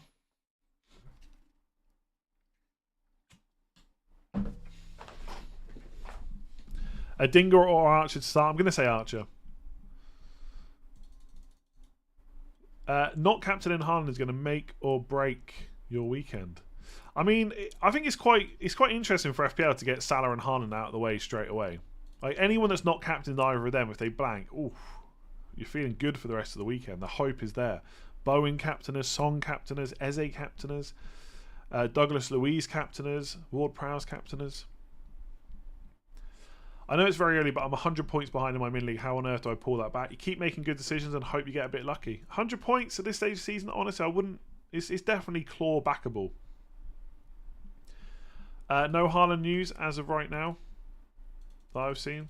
A Dinger or Archer to start? I'm going to say Archer. Not captaining Haaland is going to make or break your weekend. I mean, I think it's quite interesting for FPL to get Salah and Haaland out of the way straight away. Like anyone that's not captained either of them, if they blank, oof, you're feeling good for the rest of the weekend. The hope is there. Bowen captainers, Song captainers, Eze captainers, Douglas Luiz captainers, Ward-Prowse captainers. I know it's very early, but I'm 100 points behind in my mini league. How on earth do I pull that back? You keep making good decisions and hope you get a bit lucky. 100 points at this stage of the season, honestly, I wouldn't. It's definitely claw backable. No Haaland news as of right now that I've seen.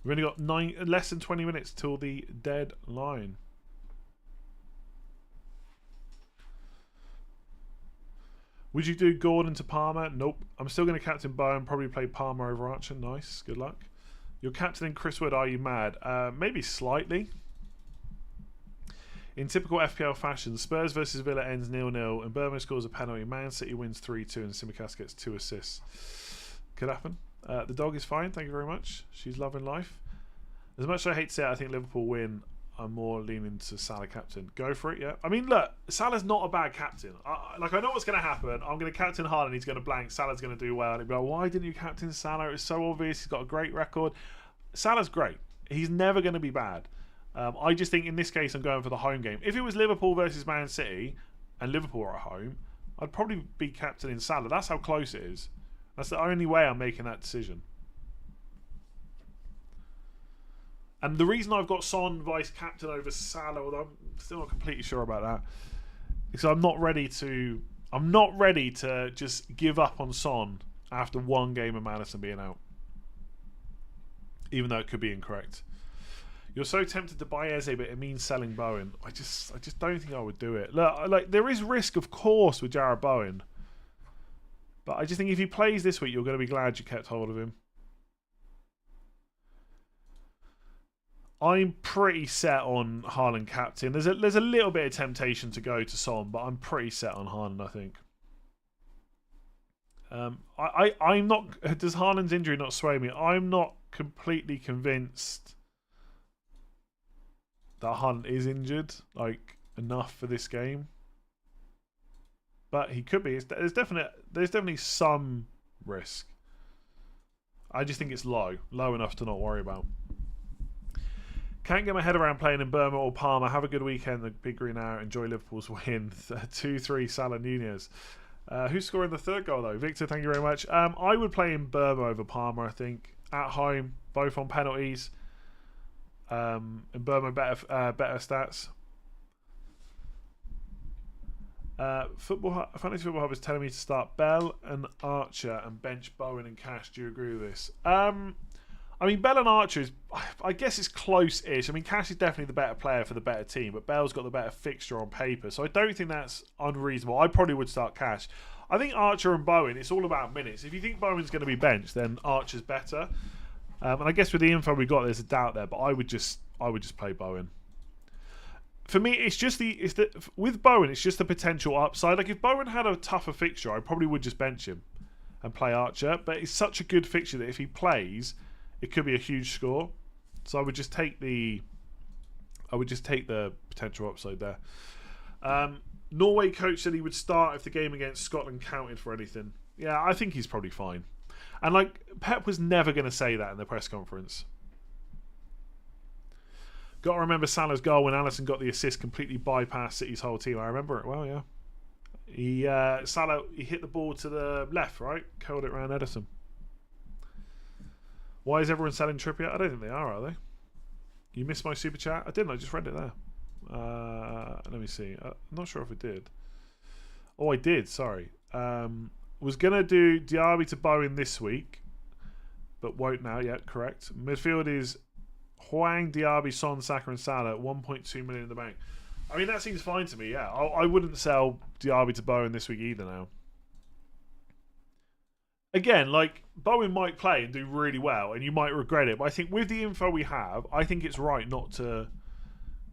We've only got less than 20 minutes till the deadline. Would you do Gordon to Palmer? Nope. I'm still going to captain Bowen. Probably play Palmer over Archer. Nice. Good luck. You're captaining Chris Wood. Are you mad? Maybe slightly. In typical FPL fashion, Spurs versus Villa ends 0-0 and Burma scores a penalty. Man City wins 3-2 and Simicast gets 2 assists. Could happen. The dog is fine. Thank you very much. She's loving life. As much as I hate to say it, I think Liverpool win. I'm more leaning to Salah captain. Go for it, yeah. I mean, look, Salah's not a bad captain. I know what's going to happen. I'm going to captain Haaland. He's going to blank. Salah's going to do well. And he'll be like, why didn't you captain Salah? It's so obvious. He's got a great record. Salah's great. He's never going to be bad. I just think in this case, I'm going for the home game. If it was Liverpool versus Man City and Liverpool are at home, I'd probably be captaining Salah. That's how close it is. That's the only way I'm making that decision. And the reason I've got Son vice captain over Salah, although I'm still not completely sure about that, is I'm not ready to just give up on Son after one game of Maddison being out. Even though it could be incorrect. You're so tempted to buy Eze, but it means selling Bowen. I just don't think I would do it. Look, like there is risk, of course, with Jarrod Bowen. But I just think if he plays this week, you're going to be glad you kept hold of him. I'm pretty set on Haaland captain. There's a little bit of temptation to go to Son, but I'm pretty set on Haaland, I think. I'm not. Does Haaland's injury not sway me? I'm not completely convinced that Haaland is injured, like enough for this game. But he could be. There's definitely some risk. I just think it's low enough to not worry about. Can't get my head around playing in Burma or Palmer. Have a good weekend. The Big Green Hour. Enjoy Liverpool's win. 2-3 Salah Nunez. Who's scoring the third goal though? Victor, thank you very much. I would play in Burma over Palmer, I think. At home, both on penalties. And Burma better stats. Fantasy Football Hub is telling me to start Bell and Archer and bench Bowen and Cash. Do you agree with this? I mean, Bell and Archer is, I guess it's close-ish. I mean, Cash is definitely the better player for the better team, but Bell's got the better fixture on paper, so I don't think that's unreasonable. I probably would start Cash. I think Archer and Bowen, it's all about minutes. If you think Bowen's going to be benched, then Archer's better. And I guess with the info we got, there's a doubt there, but I would just play Bowen. For me, with Bowen, it's just the potential upside. Like if Bowen had a tougher fixture, I probably would just bench him and play Archer. But it's such a good fixture that if he plays, it could be a huge score. So I would just take the potential upside there. Norway coach said he would start if the game against Scotland counted for anything. Yeah, I think he's probably fine. And like Pep was never going to say that in the press conference. Got to remember Salah's goal when Alisson got the assist, completely bypassed City's whole team. I remember it well, yeah. Salah hit the ball to the left, right? Curled it around Ederson. Why is everyone selling Trippier? I don't think they are they? You missed my super chat? I didn't, I just read it there. Let me see. I'm not sure if I did. Oh, I did, sorry. Was going to do Diaby to Bowen this week, but won't now. Yeah, correct. Midfield is Hwang, Diaby, Son, Saka and Salah, 1.2 million in the bank. I mean, that seems fine to me, yeah. I wouldn't sell Diaby to Bowen this week either now. Again, like, Bowen might play and do really well, and you might regret it, but I think with the info we have, I think it's right not to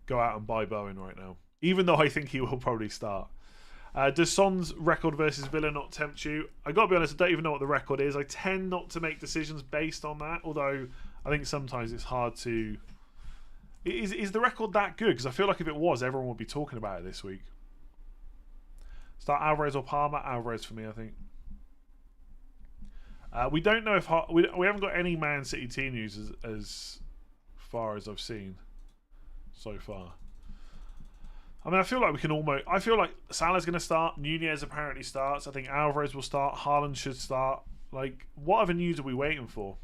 go out and buy Bowen right now, even though I think he will probably start. Does Son's record versus Villa not tempt you? I got to be honest, I don't even know what the record is. I tend not to make decisions based on that, although I think sometimes it's hard to Is the record that good? Because I feel like if it was, everyone would be talking about it this week. Start Alvarez or Palmer? Alvarez for me, I think. We don't know if... we haven't got any Man City team news as far as I've seen so far. I mean, I feel like we can almost... I feel like Salah's going to start. Nunez apparently starts. I think Alvarez will start. Haaland should start. Like, what other news are we waiting for?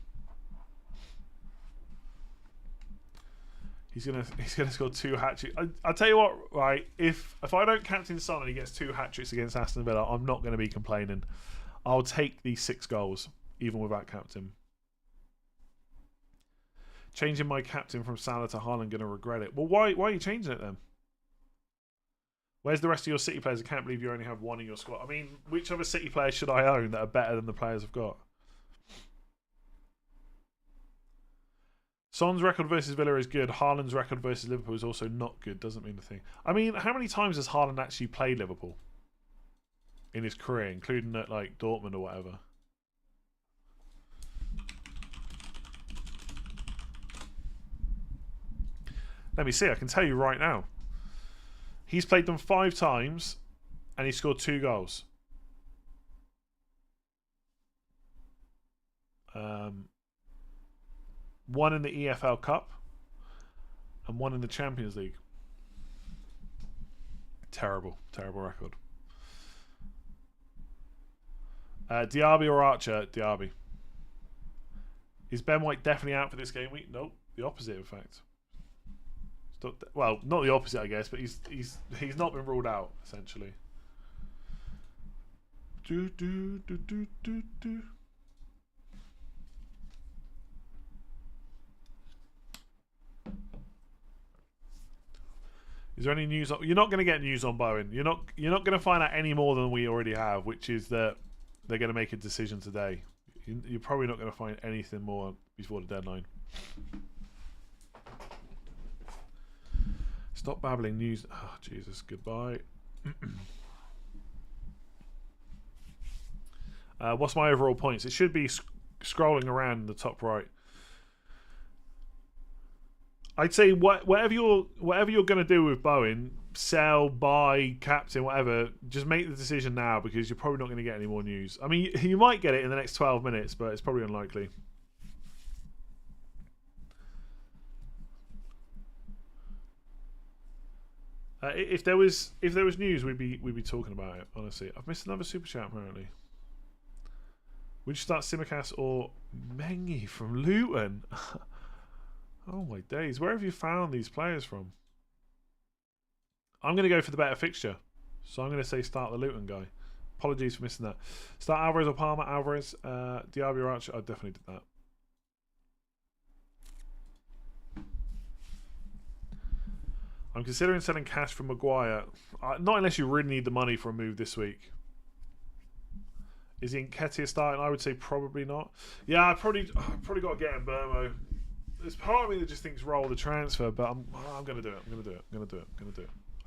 He's gonna score 2 hat-tricks. I'll tell you what, right? If I don't captain Son and he gets 2 hat-tricks against Aston Villa, I'm not going to be complaining. I'll take these 6 goals, even without captain. Changing my captain from Salah to Haaland, going to regret it. Well, why are you changing it then? Where's the rest of your City players? I can't believe you only have 1 in your squad. I mean, which other City players should I own that are better than the players I've got? Son's record versus Villa is good. Haaland's record versus Liverpool is also not good. Doesn't mean a thing. I mean, how many times has Haaland actually played Liverpool in his career, including at like Dortmund or whatever? Let me see. I can tell you right now. He's played them 5 times, and he scored 2 goals. 1 in the EFL Cup and 1 in the Champions League. Terrible record. Diaby or Archer? Diaby. Is Ben White definitely out for this game week? Nope. The opposite, in fact. Well, not the opposite, I guess, but he's not been ruled out, essentially. Is there any news? You're not going to get news on Bowen. You're not going to find out any more than we already have, which is that they're going to make a decision today. You're probably not going to find anything more before the deadline. Stop babbling news. Oh, Jesus. Goodbye. What's my overall points? It should be scrolling around in the top right. I'd say whatever you're going to do with Bowen, sell, buy, captain, whatever, just make the decision now because you're probably not going to get any more news. I mean, you might get it in the next 12 minutes, but it's probably unlikely. If there was news, we'd be talking about it. Honestly, I've missed another super chat apparently. Would you start Simicast or Mengi from Luton? Oh my days! Where have you found these players from? I'm going to go for the better fixture, so I'm going to say start the Luton guy. Apologies for missing that. Start Alvarez or Palmer. Alvarez, Diaby or Archer. I definitely did that. I'm considering selling cash for Maguire. Not unless you really need the money for a move this week. Is he Nketiah starting? I would say probably not. Yeah, I've probably got to get him Burmo. There's part of me that just thinks roll the transfer, but I'm going to do it. I'm going to do it.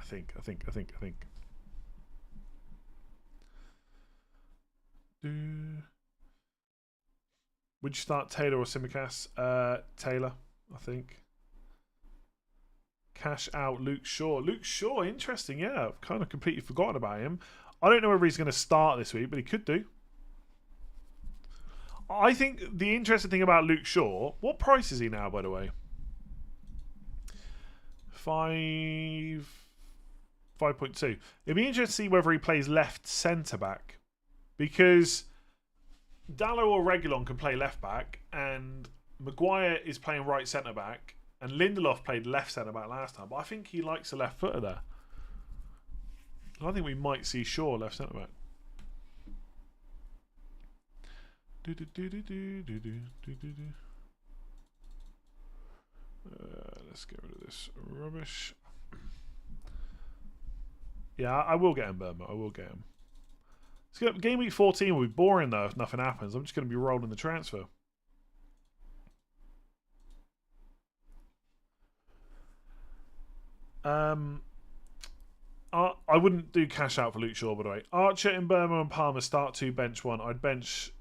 I think. Would you start Taylor or Simicast? Taylor, I think. Cash out Luke Shaw. Luke Shaw, interesting. Yeah, I've kind of completely forgotten about him. I don't know whether he's going to start this week, but he could do. I think the interesting thing about Luke Shaw, what price is he now, by the way? 5.2. It'd be interesting to see whether he plays left centre back, because Dallo or Reguilon can play left back, and Maguire is playing right centre back. And Lindelof played left centre-back last time, but I think he likes a left footer there. I think we might see Shaw left centre-back. Let's get rid of this rubbish. Yeah, I will get him, Burma. I will get him. Game week 14 will be boring, though, if nothing happens. I'm just going to be rolling the transfer. I wouldn't do cash out for Luke Shaw, by the way. Archer in Burma and Palmer start 2, bench 1. I'd bench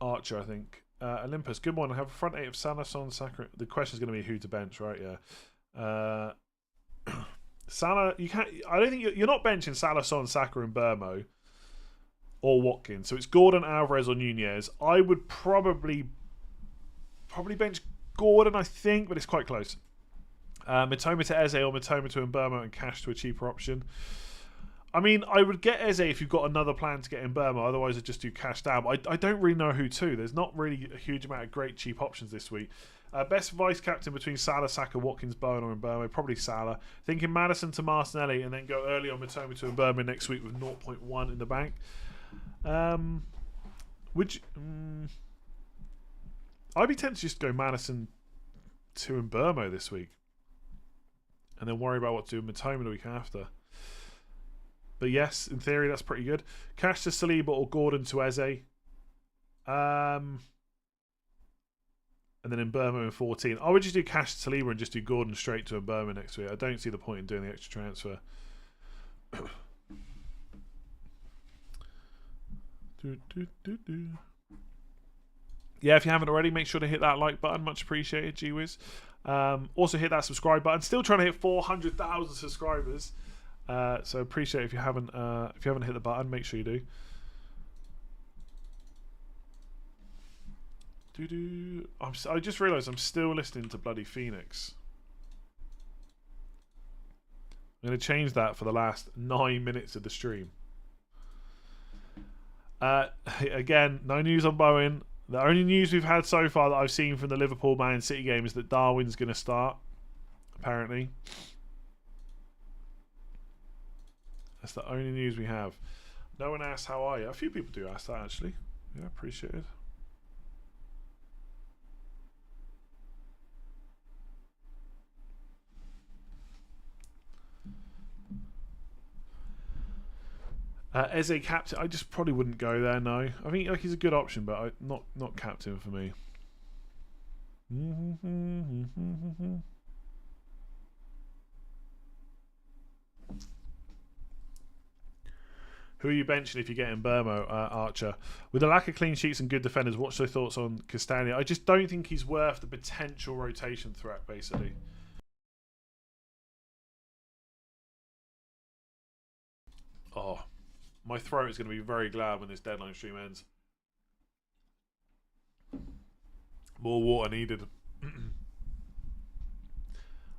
Archer, I think. Olympus, good morning. I have a front 8 of Salah, Son, Saka. The question is going to be who to bench, right? Yeah. Salah, you can't. I don't think you're not benching Salah, Son, Saka, and Burmo or Watkins. So it's Gordon, Alvarez, or Nunez. I would probably bench Gordon, I think, but it's quite close. Matoma to Eze or Matoma to Mbeumo and cash to a cheaper option. I mean, I would get Eze if you've got another plan to get Mbeumo. Otherwise, I'd just do cash down. I don't really know who to. There's not really a huge amount of great cheap options this week. Best vice captain between Salah, Saka, Watkins, Bowen, or Mbeumo. Probably Salah. Thinking Maddison to Martinelli and then go early on Matoma to Mbeumo next week with 0.1 in the bank. I'd be tempted to just go Maddison to Mbeumo this week. And then worry about what to do with Matoma the week after. But yes, in theory, that's pretty good. Cash to Saliba or Gordon to Eze. And then Mbeumo in 14. I would just do Cash to Saliba and just do Gordon straight to Mbeumo next week. I don't see the point in doing the extra transfer. Yeah, if you haven't already, make sure to hit that like button. Much appreciated, GWiz. Also hit that subscribe button. Still trying to hit 400,000 subscribers. So appreciate if you haven't hit the button, make sure you do. I just realised I'm still listening to bloody Phoenix. I'm going to change that for the last 9 minutes of the stream. Again, no news on Bowen. The only news we've had so far that I've seen from the Liverpool Man City game is that Darwin's going to start, apparently. That's the only news we have. No one asked how are you. A few people do ask that, actually. Yeah, appreciate it. Eze captain, I just probably wouldn't go there. No, I think he's a good option, but not captain for me. Who are you benching if you get in Burmo, Archer? With a lack of clean sheets and good defenders, what's your thoughts on Castagna? I just don't think he's worth the potential rotation threat, basically. Oh. My throat is going to be very glad when this deadline stream ends. More water needed.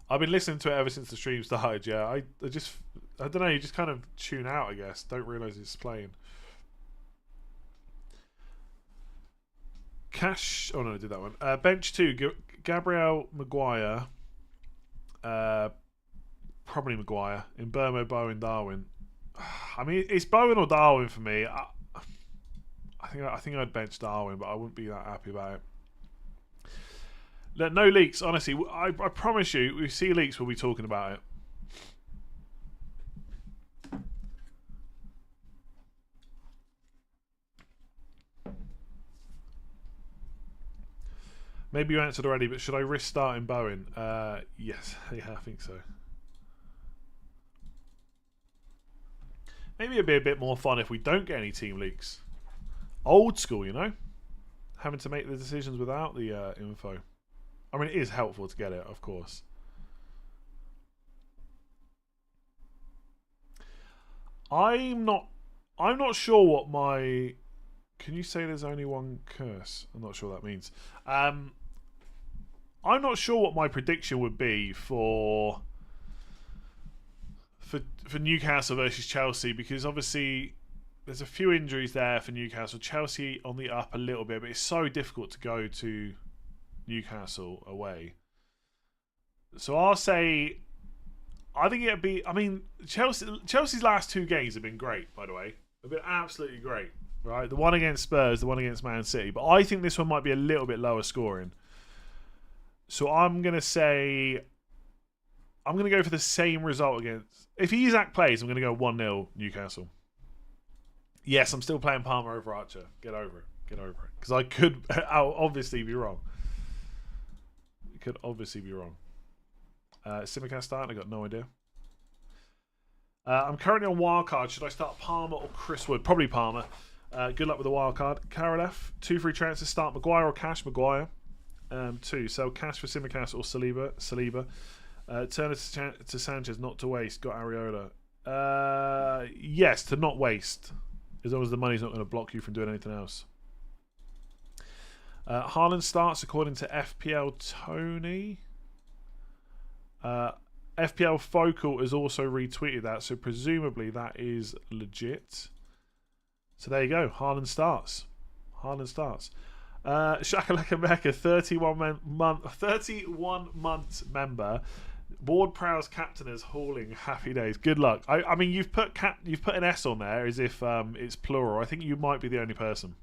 I've been listening to it ever since the stream started, yeah. I don't know, you just kind of tune out, I guess. Don't realise it's playing. Cash... Oh, no, I did that one. Bench 2, Gabriel Maguire. Probably Maguire. In Burmo, Bowen, Darwin. I mean, it's Bowen or Darwin for me. I think I'd bench Darwin, but I wouldn't be that happy about it. No leaks, honestly. I promise you, if we see leaks, we'll be talking about it. Maybe you answered already, but should I risk starting Bowen? Yes, yeah, I think so. Maybe it'd be a bit more fun if we don't get any team leaks. Old school, you know? Having to make the decisions without the info. I mean, it is helpful to get it, of course. I'm not sure what my... Can you say there's only one curse? I'm not sure what that means. I'm not sure what my prediction would be for Newcastle versus Chelsea, because obviously there's a few injuries there for Newcastle. Chelsea on the up a little bit, but it's so difficult to go to Newcastle away. So I'll say, I think it'd be... I mean, Chelsea's last 2 games have been great, by the way. They've been absolutely great, right? The one against Spurs, the one against Man City. But I think this one might be a little bit lower scoring. So I'm going to say... I'm going to go for the same result against... If Isak plays, I'm going to go 1-0 Newcastle. Yes, I'm still playing Palmer over Archer. Get over it. Get over it. Because I could I'll obviously be wrong. It could obviously be wrong. Simicast starting? I got no idea. I'm currently on wildcard. Should I start Palmer or Chris Wood? Probably Palmer. Good luck with the wild card. Karolev, 2 free transfers. Start Maguire or Cash. Maguire. 2. Sell Cash for Simicast or Saliba. Turn it to Sanchez, not to waste. Got Areola. Yes, to not waste. As long as the money's not going to block you from doing anything else. Haaland starts according to FPL Tony. FPL Focal has also retweeted that, so presumably that is legit. So there you go. Haaland starts. Shakalaka Mecca, 31 months member. Ward Prowse captain is hauling. Happy days. Good luck. I mean, you've put an S on there as if it's plural. I think you might be the only person.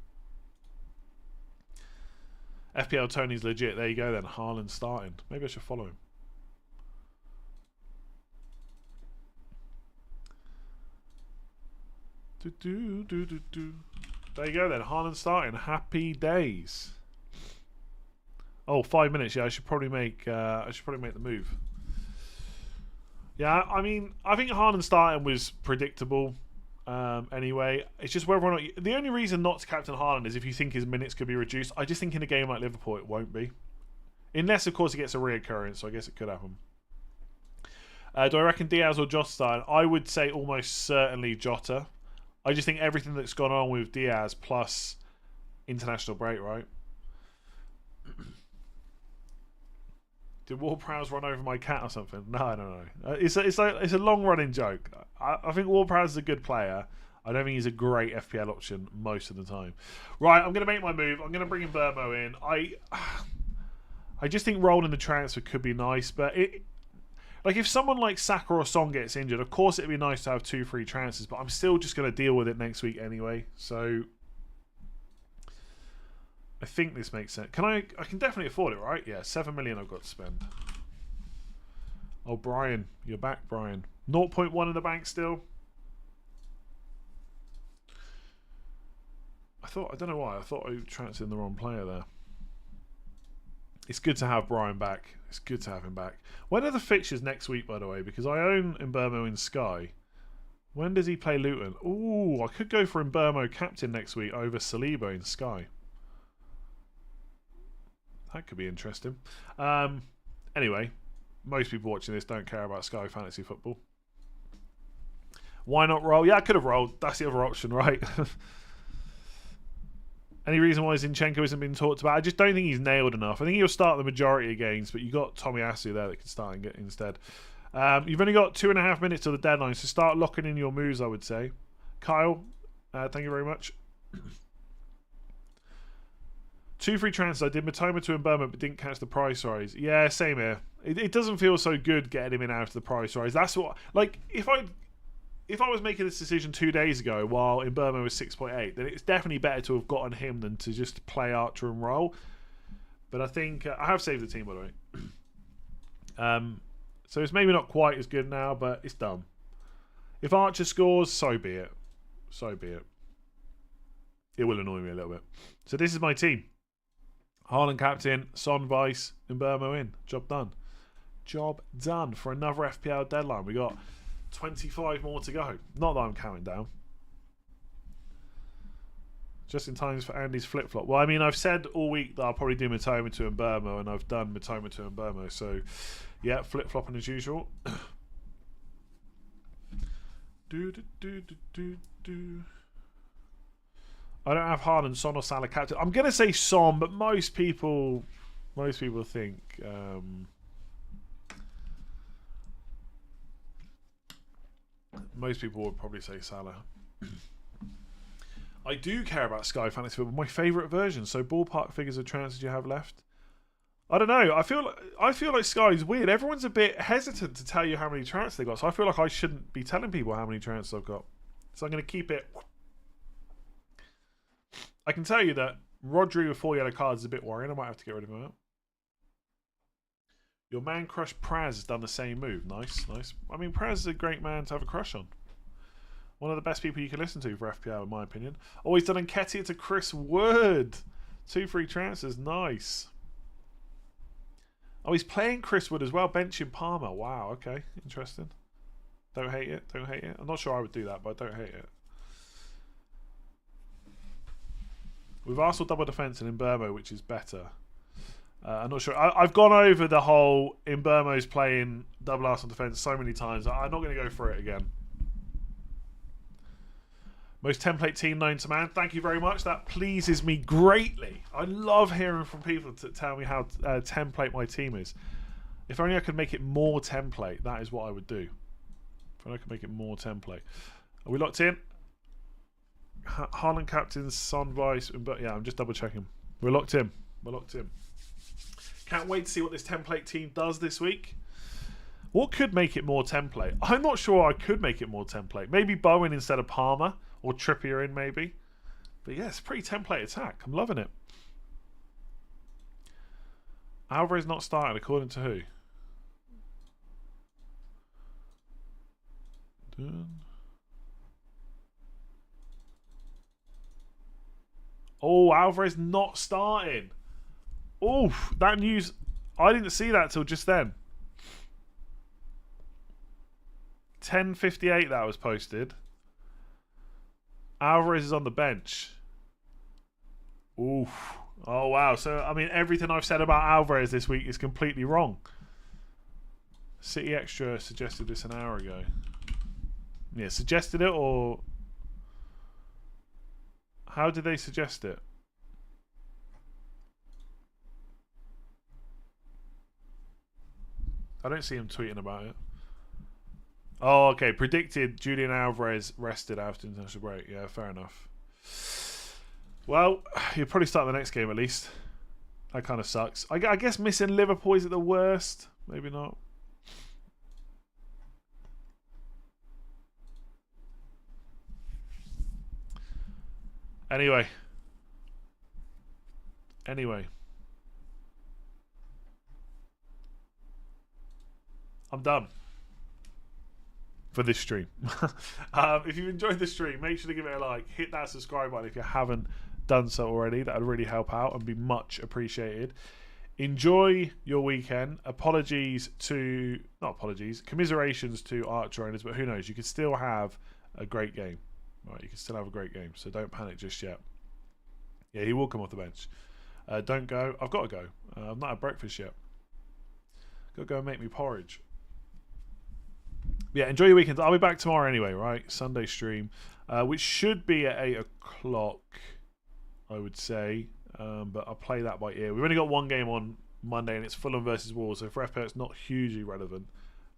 FPL Tony's legit. There you go then. Haaland starting. Maybe I should follow him. There you go then. Haaland starting. Happy days. Oh, 5 minutes. Yeah, I should probably make the move. Yeah, I mean, I think Haaland starting was predictable. Anyway, it's just whether or not the only reason not to captain Haaland is if you think his minutes could be reduced. I just think in a game like Liverpool it won't be, unless of course he gets a reoccurrence. So I guess it could happen. Do I reckon Diaz or Jota starting? I would say almost certainly Jota. I just think everything that's gone on with Diaz plus international break, right? Did Ward-Prowse run over my cat or something? No. It's a long running joke. I think Ward-Prowse is a good player. I don't think he's a great FPL option most of the time. Right, I'm going to make my move. I'm going to bring in Burmo in. I just think rolling the transfer could be nice, but like if someone like Saka or Son gets injured, of course it'd be nice to have 2 free transfers, but I'm still just going to deal with it next week anyway. So I think this makes sense. I can definitely afford it, right? Yeah, 7 million I've got to spend. Oh, Brian. You're back, Brian. 0.1 in the bank still. I don't know why. I thought I transferred in the wrong player there. It's good to have Brian back. It's good to have him back. When are the fixtures next week, by the way? Because I own Mbermo in Sky. When does he play Luton? Ooh, I could go for Mbermo captain next week over Saliba in Sky. That could be interesting. Anyway, most people watching this don't care about Sky Fantasy Football. Why not roll? Yeah, I could have rolled. That's the other option, right? Any reason why Zinchenko isn't being talked about? I just don't think he's nailed enough. I think he'll start the majority of games, but you got Tomiyasu there that can start and get instead. You've only got 2.5 minutes till the deadline, so start locking in your moves, I would say. Kyle, thank you very much. 2 free transfers. I did Matoma to Mbermo, but didn't catch the price rise. Yeah, same here. It doesn't feel so good getting him in out of the price rise. That's what, like, if I was making this decision 2 days ago while Mbermo was 6.8, then it's definitely better to have gotten him than to just play Archer and roll. But I think I have saved the team, by the way. So it's maybe not quite as good now, but it's done. If Archer scores, so be it. So be it. It will annoy me a little bit. So this is my team. Haaland captain, Son vice, Mbermo in. Job done. Job done for another FPL deadline. We got 25 more to go. Not that I'm counting down. Just in time for Andy's flip-flop. Well, I mean, I've said all week that I'll probably do Matoma to Mbermo, and I've done Matoma to Mbermo. So, yeah, flip-flopping as usual. I don't have Haaland, Son or Salah captain. I'm going to say Son, but most people think... most people would probably say Salah. I do care about Sky Fantasy Football, my favourite version. So ballpark figures of transfers you have left. I don't know. I feel like Sky's weird. Everyone's a bit hesitant to tell you how many transfers they got. So I feel like I shouldn't be telling people how many transfers I've got. So I'm going to keep it. I can tell you that Rodri with 4 yellow cards is a bit worrying. I might have to get rid of him out. Your man crush Praz has done the same move. Nice, nice. I mean, Praz is a great man to have a crush on. One of the best people you can listen to for FPL, in my opinion. Oh, he's done Nketiah to Chris Wood. 2 free transfers. Nice. Oh, he's playing Chris Wood as well. Benching Palmer. Wow, okay. Interesting. Don't hate it. Don't hate it. I'm not sure I would do that, but I don't hate it. With Arsenal double defence and Mbeumo, which is better? I'm not sure. I've gone over the whole Mbeumo's playing double Arsenal defence so many times. I'm not going to go for it again. Most template team known to man. Thank you very much. That pleases me greatly. I love hearing from people to tell me how template my team is. If only I could make it more template, that is what I would do. If only I could make it more template. Are we locked in? Haaland captain, Son vice, but yeah, I'm just double checking. We're locked in. We're locked in. Can't wait to see what this template team does this week. What could make it more template? I'm not sure I could make it more template. Maybe Bowen instead of Palmer, or Trippier in maybe. But yeah, it's a pretty template attack. I'm loving it. Alvarez not starting, according to who? Oh, Alvarez not starting. Oof, that news, I didn't see that till just then. 10:58 that was posted. Alvarez is on the bench. Oof. Oh, wow. So, I mean, everything I've said about Alvarez this week is completely wrong. City Extra suggested this an hour ago. Yeah, suggested it, or... How did they suggest it? I don't see him tweeting about it. Oh, okay. Predicted Julian Alvarez rested after international break. Yeah, fair enough. Well, you'll probably start the next game at least. That kind of sucks. I guess missing Liverpool is at the worst. Maybe not. Anyway. I'm done for this stream. If you enjoyed the stream, make sure to give it a like. Hit that subscribe button if you haven't done so already. That would really help out and be much appreciated. Enjoy your weekend. Commiserations to Archer owners, but who knows? You could still have a great game. Right, you can still have a great game, so don't panic just yet. Yeah, he will come off the bench. Don't go. I've got to go. I've not had breakfast yet. Got to go and make me porridge. Yeah, enjoy your weekend. I'll be back tomorrow anyway, right? Sunday stream, which should be at 8 o'clock, I would say. But I'll play that by ear. We've only got one game on Monday, and it's Fulham versus Wolves, so for FPL it's not hugely relevant.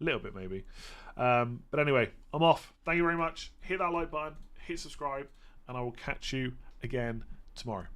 A little bit maybe. But anyway, I'm off. Thank you very much. Hit that like button, hit subscribe, and I will catch you again tomorrow.